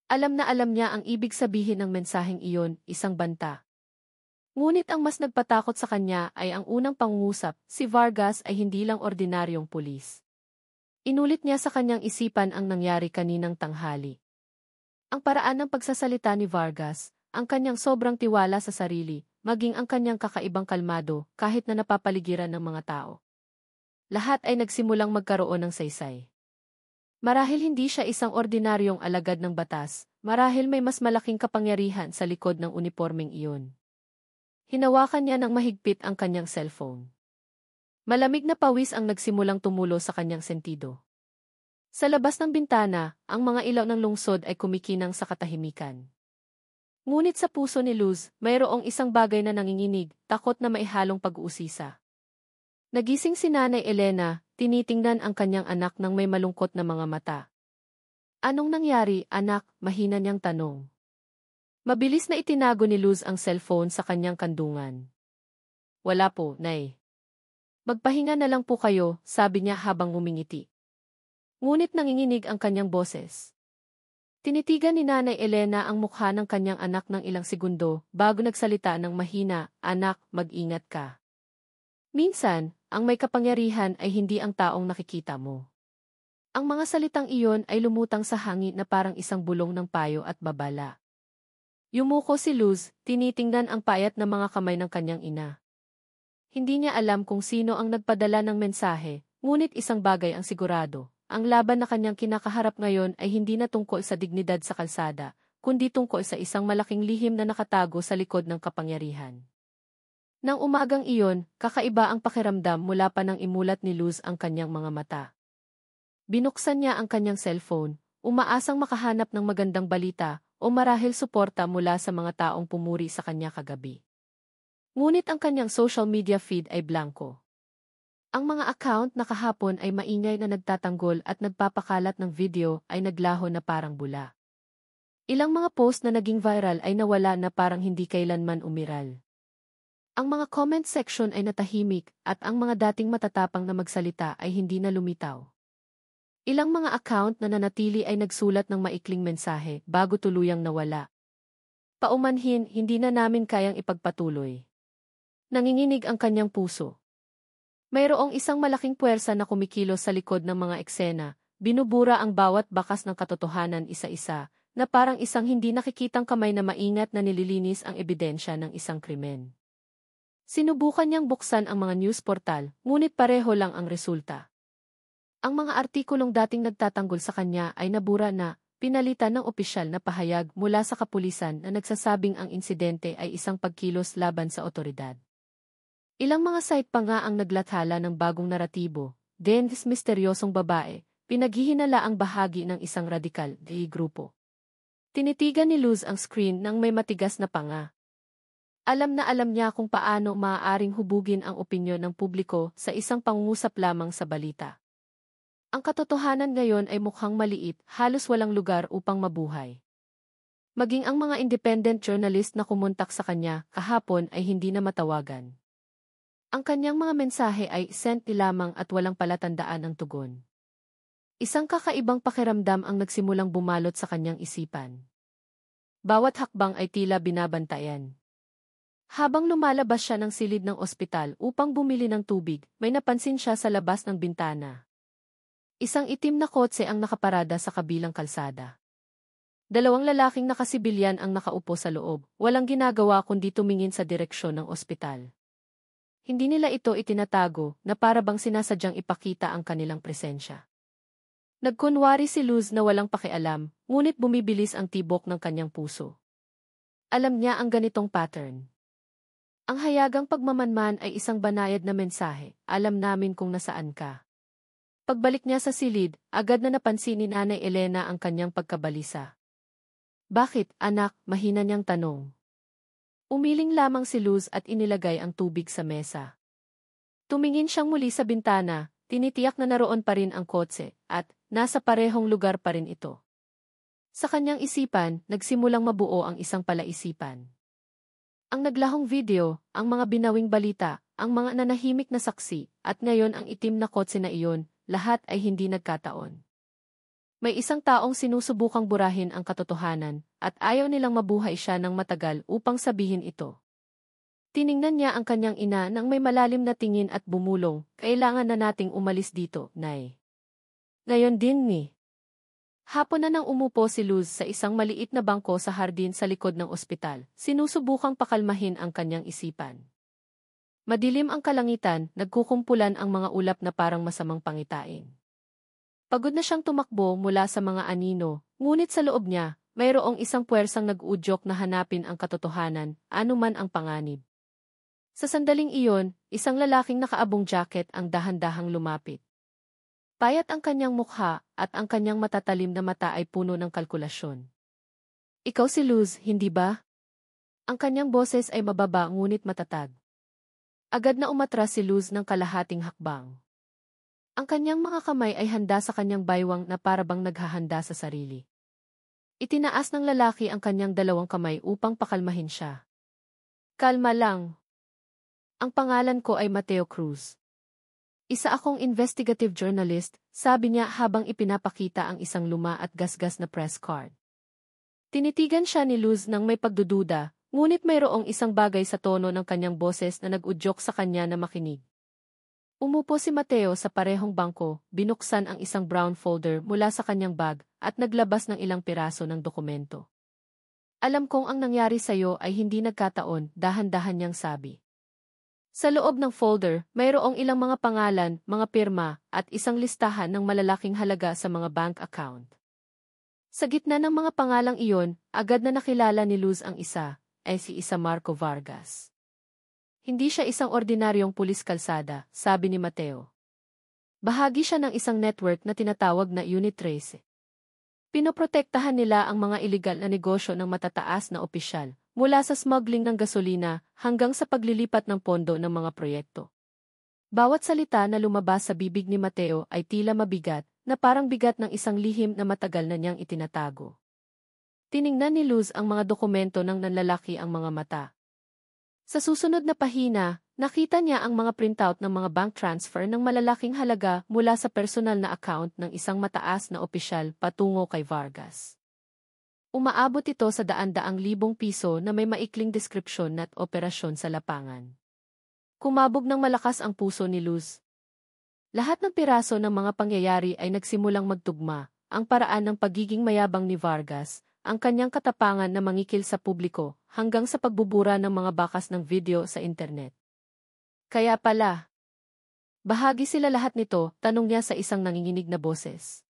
Alam na alam niya ang ibig sabihin ng mensaheng iyon, isang banta. Ngunit ang mas nagpatakot sa kanya ay ang unang pangungusap, si Vargas ay hindi lang ordinaryong pulis. Inulit niya sa kanyang isipan ang nangyari kaninang tanghali. Ang paraan ng pagsasalita ni Vargas, ang kanyang sobrang tiwala sa sarili, maging ang kanyang kakaibang kalmado kahit na napapaligiran ng mga tao. Lahat ay nagsimulang magkaroon ng saysay. Marahil hindi siya isang ordinaryong alagad ng batas, marahil may mas malaking kapangyarihan sa likod ng unipormeng iyon. Hinawakan niya ng mahigpit ang kanyang cellphone. Malamig na pawis ang nagsimulang tumulo sa kanyang sentido. Sa labas ng bintana, ang mga ilaw ng lungsod ay kumikinang sa katahimikan. Ngunit sa puso ni Luz, mayroong isang bagay na nanginginig, takot na maihalong pag-uusisa. Nagising si Nanay Elena, tinitingnan ang kanyang anak ng may malungkot na mga mata. Anong nangyari, anak? Mahina niyang tanong. Mabilis na itinago ni Luz ang cellphone sa kanyang kandungan. Wala po, Nay. Magpahinga na lang po kayo, sabi niya habang ngumingiti. Ngunit nanginginig ang kanyang boses. Tinitigan ni Nanay Elena ang mukha ng kanyang anak ng ilang segundo bago nagsalita ng mahina, anak, mag-ingat ka. Minsan, ang may kapangyarihan ay hindi ang taong nakikita mo. Ang mga salitang iyon ay lumutang sa hangin na parang isang bulong ng payo at babala. Yumuko si Luz, tinitingnan ang payat na mga kamay ng kanyang ina. Hindi niya alam kung sino ang nagpadala ng mensahe, ngunit isang bagay ang sigurado. Ang laban na kanyang kinakaharap ngayon ay hindi na tungkol sa dignidad sa kalsada, kundi tungkol sa isang malaking lihim na nakatago sa likod ng kapangyarihan. Nang umagang iyon, kakaiba ang pakiramdam mula pa nang imulat ni Luz ang kanyang mga mata. Binuksan niya ang kanyang cellphone, umaasang makahanap ng magandang balita o marahil suporta mula sa mga taong pumuri sa kanya kagabi. Ngunit ang kanyang social media feed ay blanko. Ang mga account na kahapon ay maingay na nagtatanggol at nagpapakalat ng video ay naglaho na parang bula. Ilang mga post na naging viral ay nawala na parang hindi kailanman umiral. Ang mga comment section ay natahimik at ang mga dating matatapang na magsalita ay hindi na lumitaw. Ilang mga account na nanatili ay nagsulat ng maikling mensahe bago tuluyang nawala. Paumanhin, hindi na namin kayang ipagpatuloy. Nanginginig ang kanyang puso. Mayroong isang malaking puwersa na kumikilos sa likod ng mga eksena, binubura ang bawat bakas ng katotohanan isa-isa, na parang isang hindi nakikitang kamay na maingat na nililinis ang ebidensya ng isang krimen. Sinubukan niyang buksan ang mga news portal, ngunit pareho lang ang resulta. Ang mga artikulong dating nagtatanggol sa kanya ay nabura na, pinalitan ng opisyal na pahayag mula sa kapulisan na nagsasabing ang insidente ay isang pagkilos laban sa otoridad. Ilang mga site pa nga ang naglathala ng bagong naratibo, Dennis misteryosong babae, pinaghihinala ang bahagi ng isang radikal di grupo. Tinitigan ni Luz ang screen nang may matigas na panga. Alam na alam niya kung paano maaaring hubugin ang opinyon ng publiko sa isang pangungusap lamang sa balita. Ang katotohanan ngayon ay mukhang maliit, halos walang lugar upang mabuhay. Maging ang mga independent journalist na kumontak sa kanya kahapon ay hindi na matawagan. Ang kanyang mga mensahe ay sent lamang at walang palatandaan ang tugon. Isang kakaibang pakiramdam ang nagsimulang bumalot sa kanyang isipan. Bawat hakbang ay tila binabantayan. Habang lumalabas siya ng silid ng ospital upang bumili ng tubig, may napansin siya sa labas ng bintana. Isang itim na kotse ang nakaparada sa kabilang kalsada. Dalawang lalaking nakasibilyan ang nakaupo sa loob, walang ginagawa kundi tumingin sa direksyon ng ospital. Hindi nila ito itinatago na para bang sinasadyang ipakita ang kanilang presensya. Nagkunwari si Luz na walang pakialam, ngunit bumibilis ang tibok ng kanyang puso. Alam niya ang ganitong pattern. Ang hayagang pagmamanman ay isang banayad na mensahe, alam namin kung nasaan ka. Pagbalik niya sa silid, agad na napansin ni Nanay Elena ang kanyang pagkabalisa. Bakit, anak? Mahina niyang tanong. Umiling lamang si Luz at inilagay ang tubig sa mesa. Tumingin siyang muli sa bintana, tinitiyak na naroon pa rin ang kotse, at nasa parehong lugar pa rin ito. Sa kanyang isipan, nagsimulang mabuo ang isang palaisipan. Ang naglahong video, ang mga binawing balita, ang mga nanahimik na saksi, at ngayon ang itim na kotse na iyon, lahat ay hindi nagkataon. May isang taong sinusubukang burahin ang katotohanan, at ayaw nilang mabuhay siya ng matagal upang sabihin ito. Tiningnan niya ang kanyang ina nang may malalim na tingin at bumulong, kailangan na nating umalis dito, Nay. Ngayon din ni. Hapon na nang umupo si Luz sa isang maliit na bangko sa hardin sa likod ng ospital, sinusubukang pakalmahin ang kanyang isipan. Madilim ang kalangitan, nagkukumpulan ang mga ulap na parang masamang pangitain. Pagod na siyang tumakbo mula sa mga anino, ngunit sa loob niya, mayroong isang puwersang nag-uudyok na hanapin ang katotohanan, anuman ang panganib. Sa sandaling iyon, isang lalaking nakaabong jacket ang dahan-dahang lumapit. Payat ang kanyang mukha, at ang kanyang matatalim na mata ay puno ng kalkulasyon. Ikaw si Luz, hindi ba? Ang kanyang boses ay mababa ngunit matatag. Agad na umatras si Luz ng kalahating hakbang. Ang kanyang mga kamay ay handa sa kanyang baywang na parabang naghahanda sa sarili. Itinaas ng lalaki ang kanyang dalawang kamay upang pakalmahin siya. Kalma lang. Ang pangalan ko ay Mateo Cruz. Isa akong investigative journalist, sabi niya habang ipinapakita ang isang luma at gasgas na press card. Tinitigan siya ni Luz nang may pagdududa, ngunit mayroong isang bagay sa tono ng kanyang boses na nag-udyok sa kanya na makinig. Umupo si Mateo sa parehong bangko, binuksan ang isang brown folder mula sa kanyang bag, at naglabas ng ilang piraso ng dokumento. Alam kong ang nangyari sa'yo ay hindi nagkataon, dahan-dahan niyang sabi. Sa loob ng folder, mayroong ilang mga pangalan, mga pirma, at isang listahan ng malalaking halaga sa mga bank account. Sa gitna ng mga pangalang iyon, agad na nakilala ni Luz ang isa, ay si Marco Vargas. Hindi siya isang ordinaryong pulis kalsada, sabi ni Mateo. Bahagi siya ng isang network na tinatawag na Unit 13. Pinoprotektahan nila ang mga iligal na negosyo ng matataas na opisyal, mula sa smuggling ng gasolina hanggang sa paglilipat ng pondo ng mga proyekto. Bawat salita na lumabas sa bibig ni Mateo ay tila mabigat, na parang bigat ng isang lihim na matagal na niyang itinatago. Tiningnan ni Luz ang mga dokumento ng nanlalaki ang mga mata. Sa susunod na pahina, nakita niya ang mga printout ng mga bank transfer ng malalaking halaga mula sa personal na account ng isang mataas na opisyal patungo kay Vargas. Umaabot ito sa daan-daang libong piso na may maikling deskripsyon at operasyon sa lapangan. Kumabog ng malakas ang puso ni Luz. Lahat ng piraso ng mga pangyayari ay nagsimulang magtugma, ang paraan ng pagiging mayabang ni Vargas, ang kanyang katapangan na mangikil sa publiko, hanggang sa pagbubura ng mga bakas ng video sa internet. Kaya pala. Bahagi sila lahat nito, tanong niya sa isang nanginginig na boses.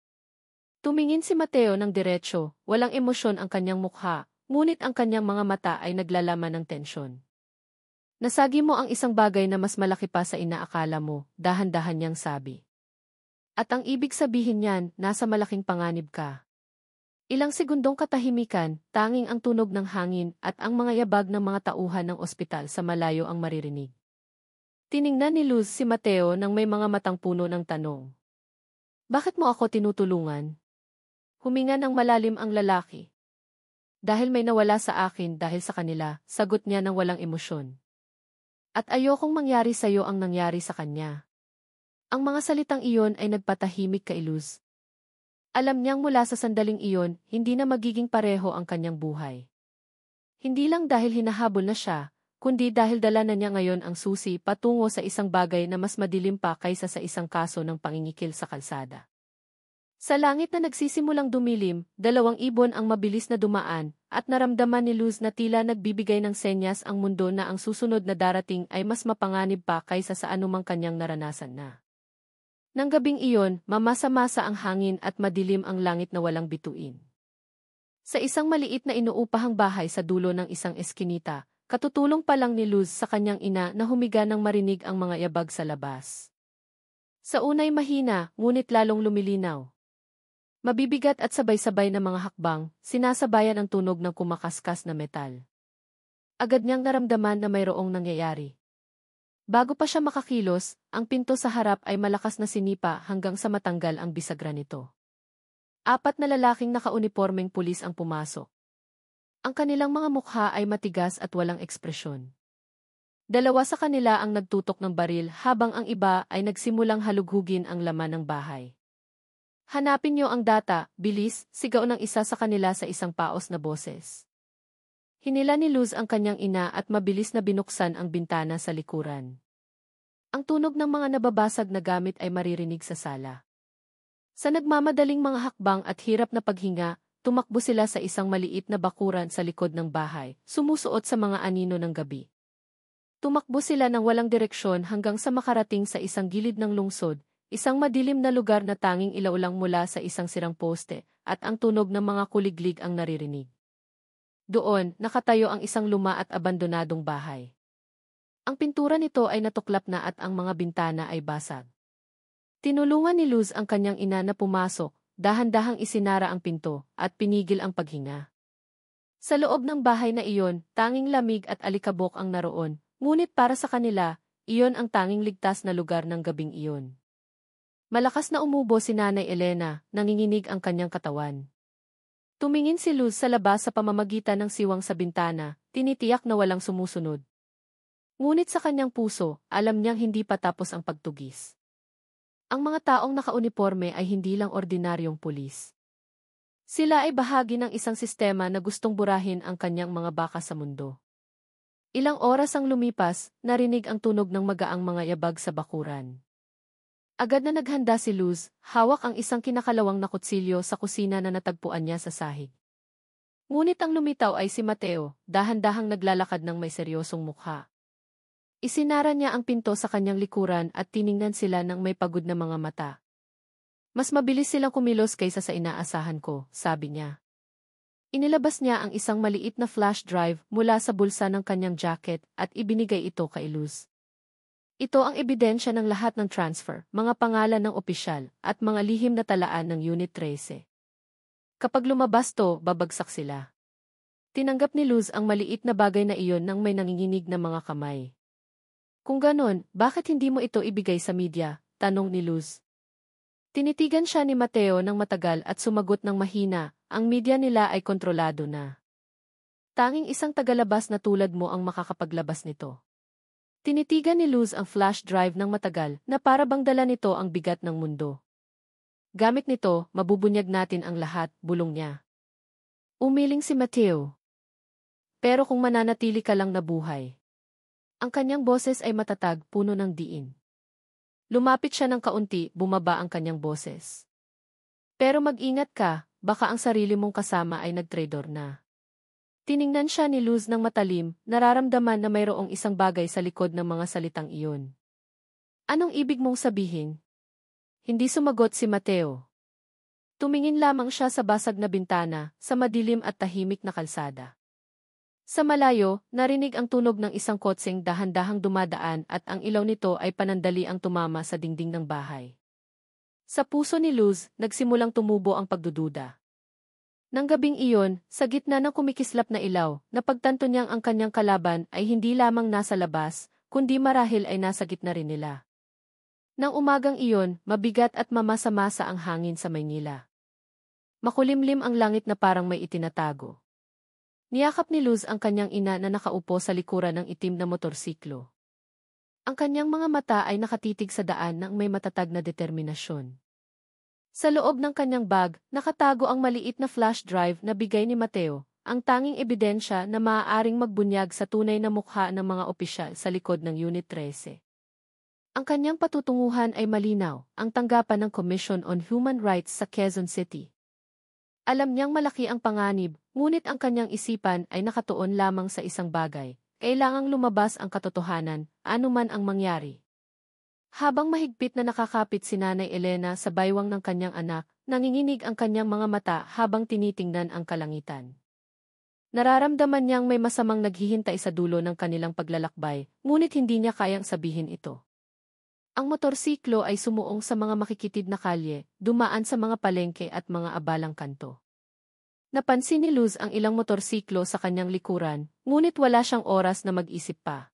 Tumingin si Mateo ng diretsyo, walang emosyon ang kanyang mukha, ngunit ang kanyang mga mata ay naglalaman ng tensyon. Nasagi mo ang isang bagay na mas malaki pa sa inaakala mo, dahan-dahan niyang sabi. At ang ibig sabihin niyan, nasa malaking panganib ka. Ilang segundong katahimikan, tanging ang tunog ng hangin at ang mga yabag ng mga tauhan ng ospital sa malayo ang maririnig. Tiningnan ni Luz si Mateo nang may mga matang puno ng tanong. Bakit mo ako tinutulungan? Huminga ng malalim ang lalaki. Dahil may nawala sa akin dahil sa kanila, sagot niya ng walang emosyon. At ayokong mangyari sa iyo ang nangyari sa kanya. Ang mga salitang iyon ay nagpatahimik kay Luz. Alam niyang mula sa sandaling iyon, hindi na magiging pareho ang kanyang buhay. Hindi lang dahil hinahabol na siya, kundi dahil dala na niya ngayon ang susi patungo sa isang bagay na mas madilim pa kaysa sa isang kaso ng pangingikil sa kalsada. Sa langit na nagsisimulang dumilim, dalawang ibon ang mabilis na dumaan, at naramdaman ni Luz na tila nagbibigay ng senyas ang mundo na ang susunod na darating ay mas mapanganib pa kaysa sa anumang kanyang naranasan na. Nang gabing iyon, mamasa-masa ang hangin at madilim ang langit na walang bituin. Sa isang maliit na inuupahang bahay sa dulo ng isang eskinita, Katutulong pa lang ni Luz sa kanyang ina na humiga nang marinig ang mga yabag sa labas. Sa unay mahina, ngunit lalong lumilinaw. Mabibigat at sabay-sabay na mga hakbang, sinasabayan ang tunog ng kumakaskas na metal. Agad niyang naramdaman na mayroong nangyayari. Bago pa siya makakilos, ang pinto sa harap ay malakas na sinipa hanggang sa matanggal ang bisagra nito. 4 na lalaking nakaunipormeng pulis ang pumasok. Ang kanilang mga mukha ay matigas at walang ekspresyon. 2 sa kanila ang nagtutok ng baril habang ang iba ay nagsimulang halughugin ang laman ng bahay. Hanapin niyo ang data, bilis, sigaw ng isa sa kanila sa isang paos na boses. Hinila ni Luz ang kanyang ina at mabilis na binuksan ang bintana sa likuran. Ang tunog ng mga nababasag na gamit ay maririnig sa sala. Sa nagmamadaling mga hakbang at hirap na paghinga, tumakbo sila sa isang maliit na bakuran sa likod ng bahay, sumusuot sa mga anino ng gabi. Tumakbo sila ng walang direksyon hanggang sa makarating sa isang gilid ng lungsod, isang madilim na lugar na tanging ilaw lang mula sa isang sirang poste, at ang tunog ng mga kuliglig ang naririnig. Doon, nakatayo ang isang luma at abandonadong bahay. Ang pintura nito ay natuklap na at ang mga bintana ay basag. Tinulungan ni Luz ang kanyang ina na pumasok, dahan-dahang isinara ang pinto, at pinigil ang paghinga. Sa loob ng bahay na iyon, tanging lamig at alikabok ang naroon, ngunit para sa kanila, iyon ang tanging ligtas na lugar ng gabing iyon. Malakas na umubo si Nanay Elena, nanginginig ang kanyang katawan. Tumingin si Luz sa labas sa pamamagitan ng siwang sa bintana, tinitiyak na walang sumusunod. Ngunit sa kanyang puso, alam niyang hindi pa tapos ang pagtugis. Ang mga taong nakauniporme ay hindi lang ordinaryong pulis. Sila ay bahagi ng isang sistema na gustong burahin ang kanyang mga baka sa mundo. Ilang oras ang lumipas, narinig ang tunog ng magaang mga yabag sa bakuran. Agad na naghanda si Luz, hawak ang isang kinakalawang na kutsilyo sa kusina na natagpuan niya sa sahig. Ngunit ang lumitaw ay si Mateo, dahan-dahang naglalakad ng may seryosong mukha. Isinara niya ang pinto sa kanyang likuran at tiningnan sila ng may pagod na mga mata. Mas mabilis silang kumilos kaysa sa inaasahan ko, sabi niya. Inilabas niya ang isang maliit na flash drive mula sa bulsa ng kanyang jacket at ibinigay ito kay Luz. Ito ang ebidensya ng lahat ng transfer, mga pangalan ng opisyal, at mga lihim na talaan ng Unit 13. Kapag lumabas to, babagsak sila. Tinanggap ni Luz ang maliit na bagay na iyon nang may nanginginig na mga kamay. Kung ganon, bakit hindi mo ito ibigay sa media? Tanong ni Luz. Tinitigan siya ni Mateo ng matagal at sumagot ng mahina, ang media nila ay kontrolado na. Tanging isang tagalabas na tulad mo ang makakapaglabas nito. Tinitigan ni Luz ang flash drive ng matagal na para bang dala nito ang bigat ng mundo. Gamit nito, mabubunyag natin ang lahat, bulong niya. Umiling si Mateo. Pero kung mananatili ka lang na buhay. Ang kanyang boses ay matatag, puno ng diin. Lumapit siya ng kaunti, bumaba ang kanyang boses. Pero mag-ingat ka, baka ang sarili mong kasama ay nag-traitor na. Tiningnan siya ni Luz ng matalim, nararamdaman na mayroong isang bagay sa likod ng mga salitang iyon. Anong ibig mong sabihin? Hindi sumagot si Mateo. Tumingin lamang siya sa basag na bintana, sa madilim at tahimik na kalsada. Sa malayo, narinig ang tunog ng isang kotseng dahan-dahang dumadaan at ang ilaw nito ay panandali ang tumama sa dingding ng bahay. Sa puso ni Luz, nagsimulang tumubo ang pagdududa. Nang gabing iyon, sa gitna ng kumikislap na ilaw, napagtanto niyang ang kanyang kalaban ay hindi lamang nasa labas, kundi marahil ay nasa gitna rin nila. Nang umagang iyon, mabigat at mamasa-masa ang hangin sa Maynila. Makulimlim ang langit na parang may itinatago. Niyakap ni Luz ang kanyang ina na nakaupo sa likuran ng itim na motorsiklo. Ang kanyang mga mata ay nakatitig sa daan ng may matatag na determinasyon. Sa loob ng kanyang bag, nakatago ang maliit na flash drive na bigay ni Mateo, ang tanging ebidensya na maaaring magbunyag sa tunay na mukha ng mga opisyal sa likod ng Unit 13. Ang kanyang patutunguhan ay malinaw, ang tanggapan ng Commission on Human Rights sa Quezon City. Alam niyang malaki ang panganib, ngunit ang kanyang isipan ay nakatuon lamang sa isang bagay. Kailangang lumabas ang katotohanan, anuman ang mangyari. Habang mahigpit na nakakapit si Nanay Elena sa baywang ng kanyang anak, nanginginig ang kanyang mga mata habang tinitingnan ang kalangitan. Nararamdaman niyang may masamang naghihintay sa dulo ng kanilang paglalakbay, ngunit hindi niya kayang sabihin ito. Ang motorsiklo ay sumuong sa mga makikitid na kalye, dumaan sa mga palengke at mga abalang kanto. Napansin ni Luz ang ilang motorsiklo sa kanyang likuran, ngunit wala siyang oras na mag-isip pa.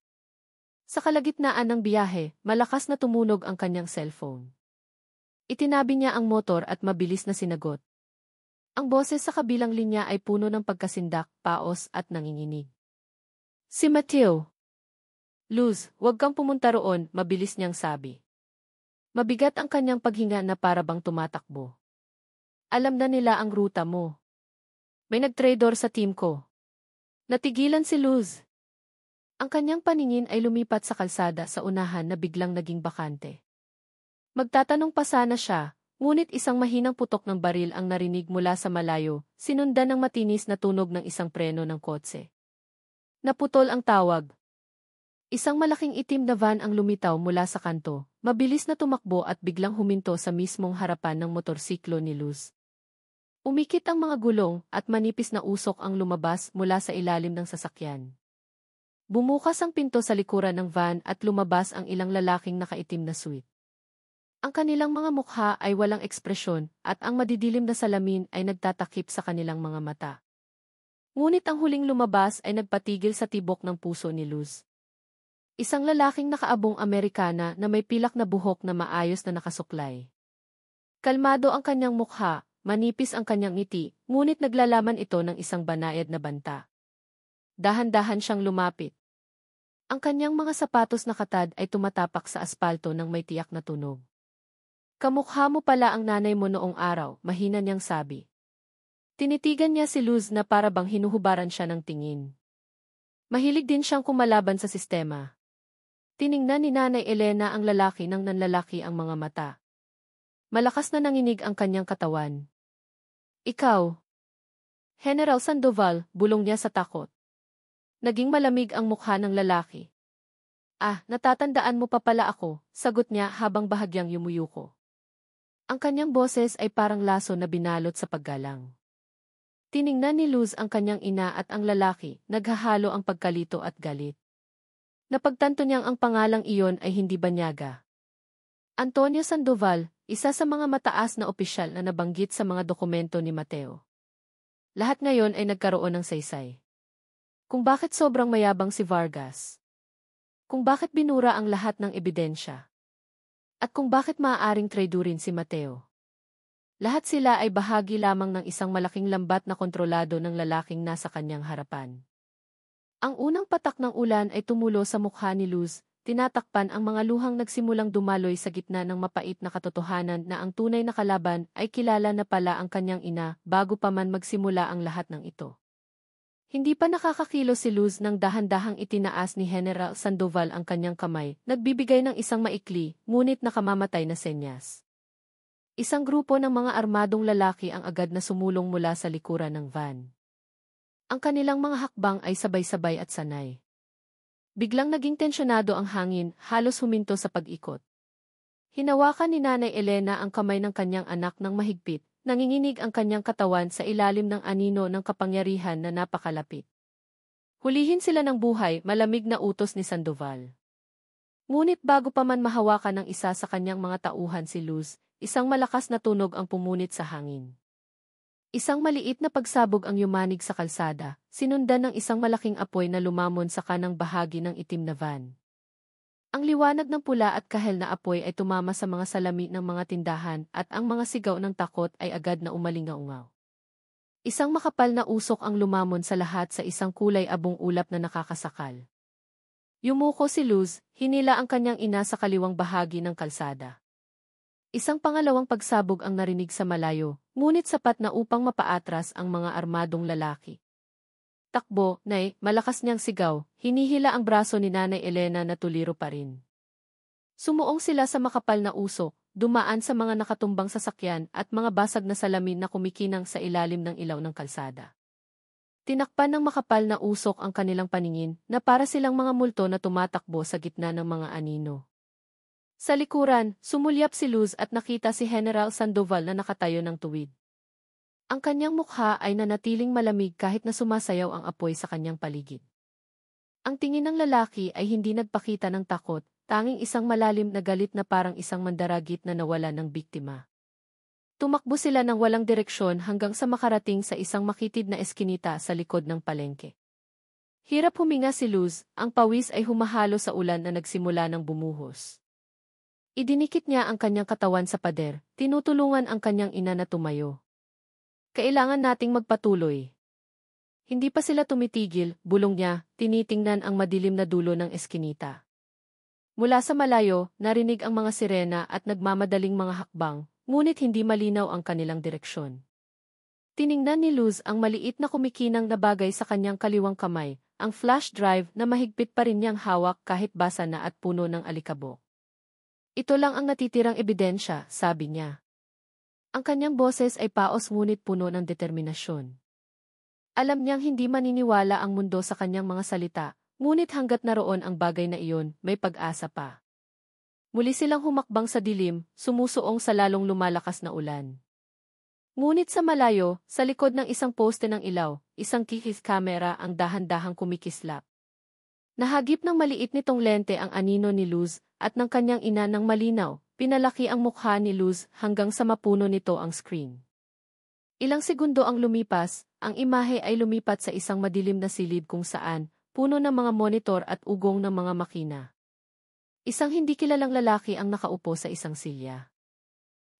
Sa kalagitnaan ng biyahe, malakas na tumunog ang kanyang cellphone. Itinabi niya ang motor at mabilis na sinagot. Ang boses sa kabilang linya ay puno ng pagkasindak, paos at nanginginig. Si Mateo. Luz, huwag kang pumunta roon, mabilis niyang sabi. Mabigat ang kanyang paghinga na para bang tumatakbo. Alam na nila ang ruta mo. May nag-traitor sa team ko. Natigilan si Luz. Ang kanyang paningin ay lumipat sa kalsada sa unahan na biglang naging bakante. Magtatanong pa sana siya, ngunit isang mahinang putok ng baril ang narinig mula sa malayo, sinundan ng matinis na tunog ng isang preno ng kotse. Naputol ang tawag. Isang malaking itim na van ang lumitaw mula sa kanto, mabilis na tumakbo at biglang huminto sa mismong harapan ng motorsiklo ni Luz. Umikit ang mga gulong at manipis na usok ang lumabas mula sa ilalim ng sasakyan. Bumukas ang pinto sa likuran ng van at lumabas ang ilang lalaking nakaitim na suit. Ang kanilang mga mukha ay walang ekspresyon at ang madidilim na salamin ay nagtatakip sa kanilang mga mata. Ngunit ang huling lumabas ay nagpatigil sa tibok ng puso ni Luz. Isang lalaking nakaabong Amerikana na may pilak na buhok na maayos na nakasuklay. Kalmado ang kanyang mukha, manipis ang kanyang ngiti, ngunit naglalaman ito ng isang banayad na banta. Dahan-dahan siyang lumapit. Ang kanyang mga sapatos na katad ay tumatapak sa aspalto ng may tiyak na tunog. Kamukha mo pala ang nanay mo noong araw, mahina niyang sabi. Tinitigan niya si Luz na para bang hinuhubaran siya ng tingin. Mahilig din siyang kumalaban sa sistema. Tiningnan ni Nanay Elena ang lalaki nang nanlalaki ang mga mata. Malakas na nanginig ang kanyang katawan. Ikaw. General Sandoval, bulong niya sa takot. Naging malamig ang mukha ng lalaki. Natatandaan mo pa pala ako, sagot niya habang bahagyang yumuyuko. Ang kanyang boses ay parang laso na binalot sa paggalang. Tiningnan ni Luz ang kanyang ina at ang lalaki, naghahalo ang pagkalito at galit. Napagtanto niyang ang pangalang iyon ay hindi banyaga. Antonio Sandoval, isa sa mga mataas na opisyal na nabanggit sa mga dokumento ni Mateo. Lahat ngayon ay nagkaroon ng saysay. Kung bakit sobrang mayabang si Vargas. Kung bakit binura ang lahat ng ebidensya. At kung bakit maaaring traidurin si Mateo. Lahat sila ay bahagi lamang ng isang malaking lambat na kontrolado ng lalaking nasa kanyang harapan. Ang unang patak ng ulan ay tumulo sa mukha ni Luz, tinatakpan ang mga luhang nagsimulang dumaloy sa gitna ng mapait na katotohanan na ang tunay na kalaban ay kilala na pala ang kanyang ina bago pa man magsimula ang lahat ng ito. Hindi pa nakakakilo si Luz nang dahan-dahang itinaas ni General Sandoval ang kanyang kamay, nagbibigay ng isang maikli, ngunit nakamamatay na senyas. Isang grupo ng mga armadong lalaki ang agad na sumulong mula sa likuran ng van. Ang kanilang mga hakbang ay sabay-sabay at sanay. Biglang naging tensyonado ang hangin, halos huminto sa pag-ikot. Hinawakan ni Nanay Elena ang kamay ng kanyang anak ng mahigpit. Nanginginig ang kanyang katawan sa ilalim ng anino ng kapangyarihan na napakalapit. Hulihin sila ng buhay, malamig na utos ni Sandoval. Ngunit bago pa man mahawakan ng isa sa kanyang mga tauhan si Luz, isang malakas na tunog ang pumunit sa hangin. Isang maliit na pagsabog ang yumanig sa kalsada, sinundan ng isang malaking apoy na lumamon sa kanang bahagi ng itim na van. Ang liwanag ng pula at kahel na apoy ay tumama sa mga salami ng mga tindahan at ang mga sigaw ng takot ay agad na umalingaungaw. Isang makapal na usok ang lumamon sa lahat sa isang kulay abong ulap na nakakasakal. Yumuko si Luz, hinila ang kanyang ina sa kaliwang bahagi ng kalsada. Isang pangalawang pagsabog ang narinig sa malayo, ngunit sapat na upang mapaatras ang mga armadong lalaki. Takbo, nay, malakas niyang sigaw, hinihila ang braso ni Nanay Elena na tuliro pa rin. Sumuong sila sa makapal na usok, dumaan sa mga nakatumbang sasakyan at mga basag na salamin na kumikinang sa ilalim ng ilaw ng kalsada. Tinakpan ng makapal na usok ang kanilang paningin na para silang mga multo na tumatakbo sa gitna ng mga anino. Sa likuran, sumulyap si Luz at nakita si General Sandoval na nakatayo ng tuwid. Ang kanyang mukha ay nanatiling malamig kahit na sumasayaw ang apoy sa kanyang paligid. Ang tingin ng lalaki ay hindi nagpakita ng takot, tanging isang malalim na galit na parang isang mandaragit na nawala ng biktima. Tumakbo sila ng walang direksyon hanggang sa makarating sa isang makitid na eskinita sa likod ng palengke. Hirap huminga si Luz, ang pawis ay humahalo sa ulan na nagsimula ng bumuhos. Idinikit niya ang kanyang katawan sa pader, tinutulungan ang kanyang ina na tumayo. Kailangan nating magpatuloy. Hindi pa sila tumitigil, bulong niya, tinitingnan ang madilim na dulo ng eskinita. Mula sa malayo, narinig ang mga sirena at nagmamadaling mga hakbang, ngunit hindi malinaw ang kanilang direksyon. Tiningnan ni Luz ang maliit na kumikinang na bagay sa kanyang kaliwang kamay, ang flash drive na mahigpit pa rin niyang hawak kahit basa na at puno ng alikabok. Ito lang ang natitirang ebidensya, sabi niya. Ang kanyang boses ay paos ngunit puno ng determinasyon. Alam niyang hindi maniniwala ang mundo sa kanyang mga salita, ngunit hanggat naroon ang bagay na iyon, may pag-asa pa. Muli silang humakbang sa dilim, sumusuong sa lalong lumalakas na ulan. Ngunit sa malayo, sa likod ng isang poste ng ilaw, isang kihis camera ang dahan-dahang kumikislap. Nahagip ng maliit nitong lente ang anino ni Luz at ng kanyang ina ng malinaw, pinalaki ang mukha ni Luz hanggang sa mapuno nito ang screen. Ilang segundo ang lumipas, ang imahe ay lumipat sa isang madilim na silid kung saan, puno ng mga monitor at ugong ng mga makina. Isang hindi kilalang lalaki ang nakaupo sa isang silya.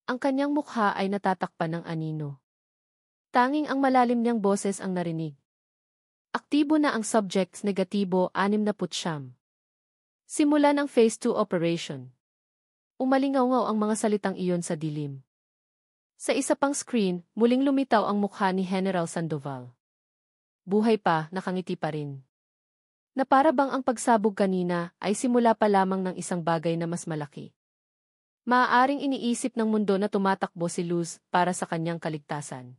Ang kanyang mukha ay natatakpan ng anino. Tanging ang malalim niyang boses ang narinig. Aktibo na ang subjects negatibo 69. Simulan ang Phase 2 operation. Umalingaw-ngaw ang mga salitang iyon sa dilim. Sa isa pang screen, muling lumitaw ang mukha ni General Sandoval. Buhay pa, nakangiti pa rin. Na para bang ang pagsabog kanina ay simula pa lamang ng isang bagay na mas malaki. Maaaring iniisip ng mundo na tumatakbo si Luz para sa kanyang kaligtasan.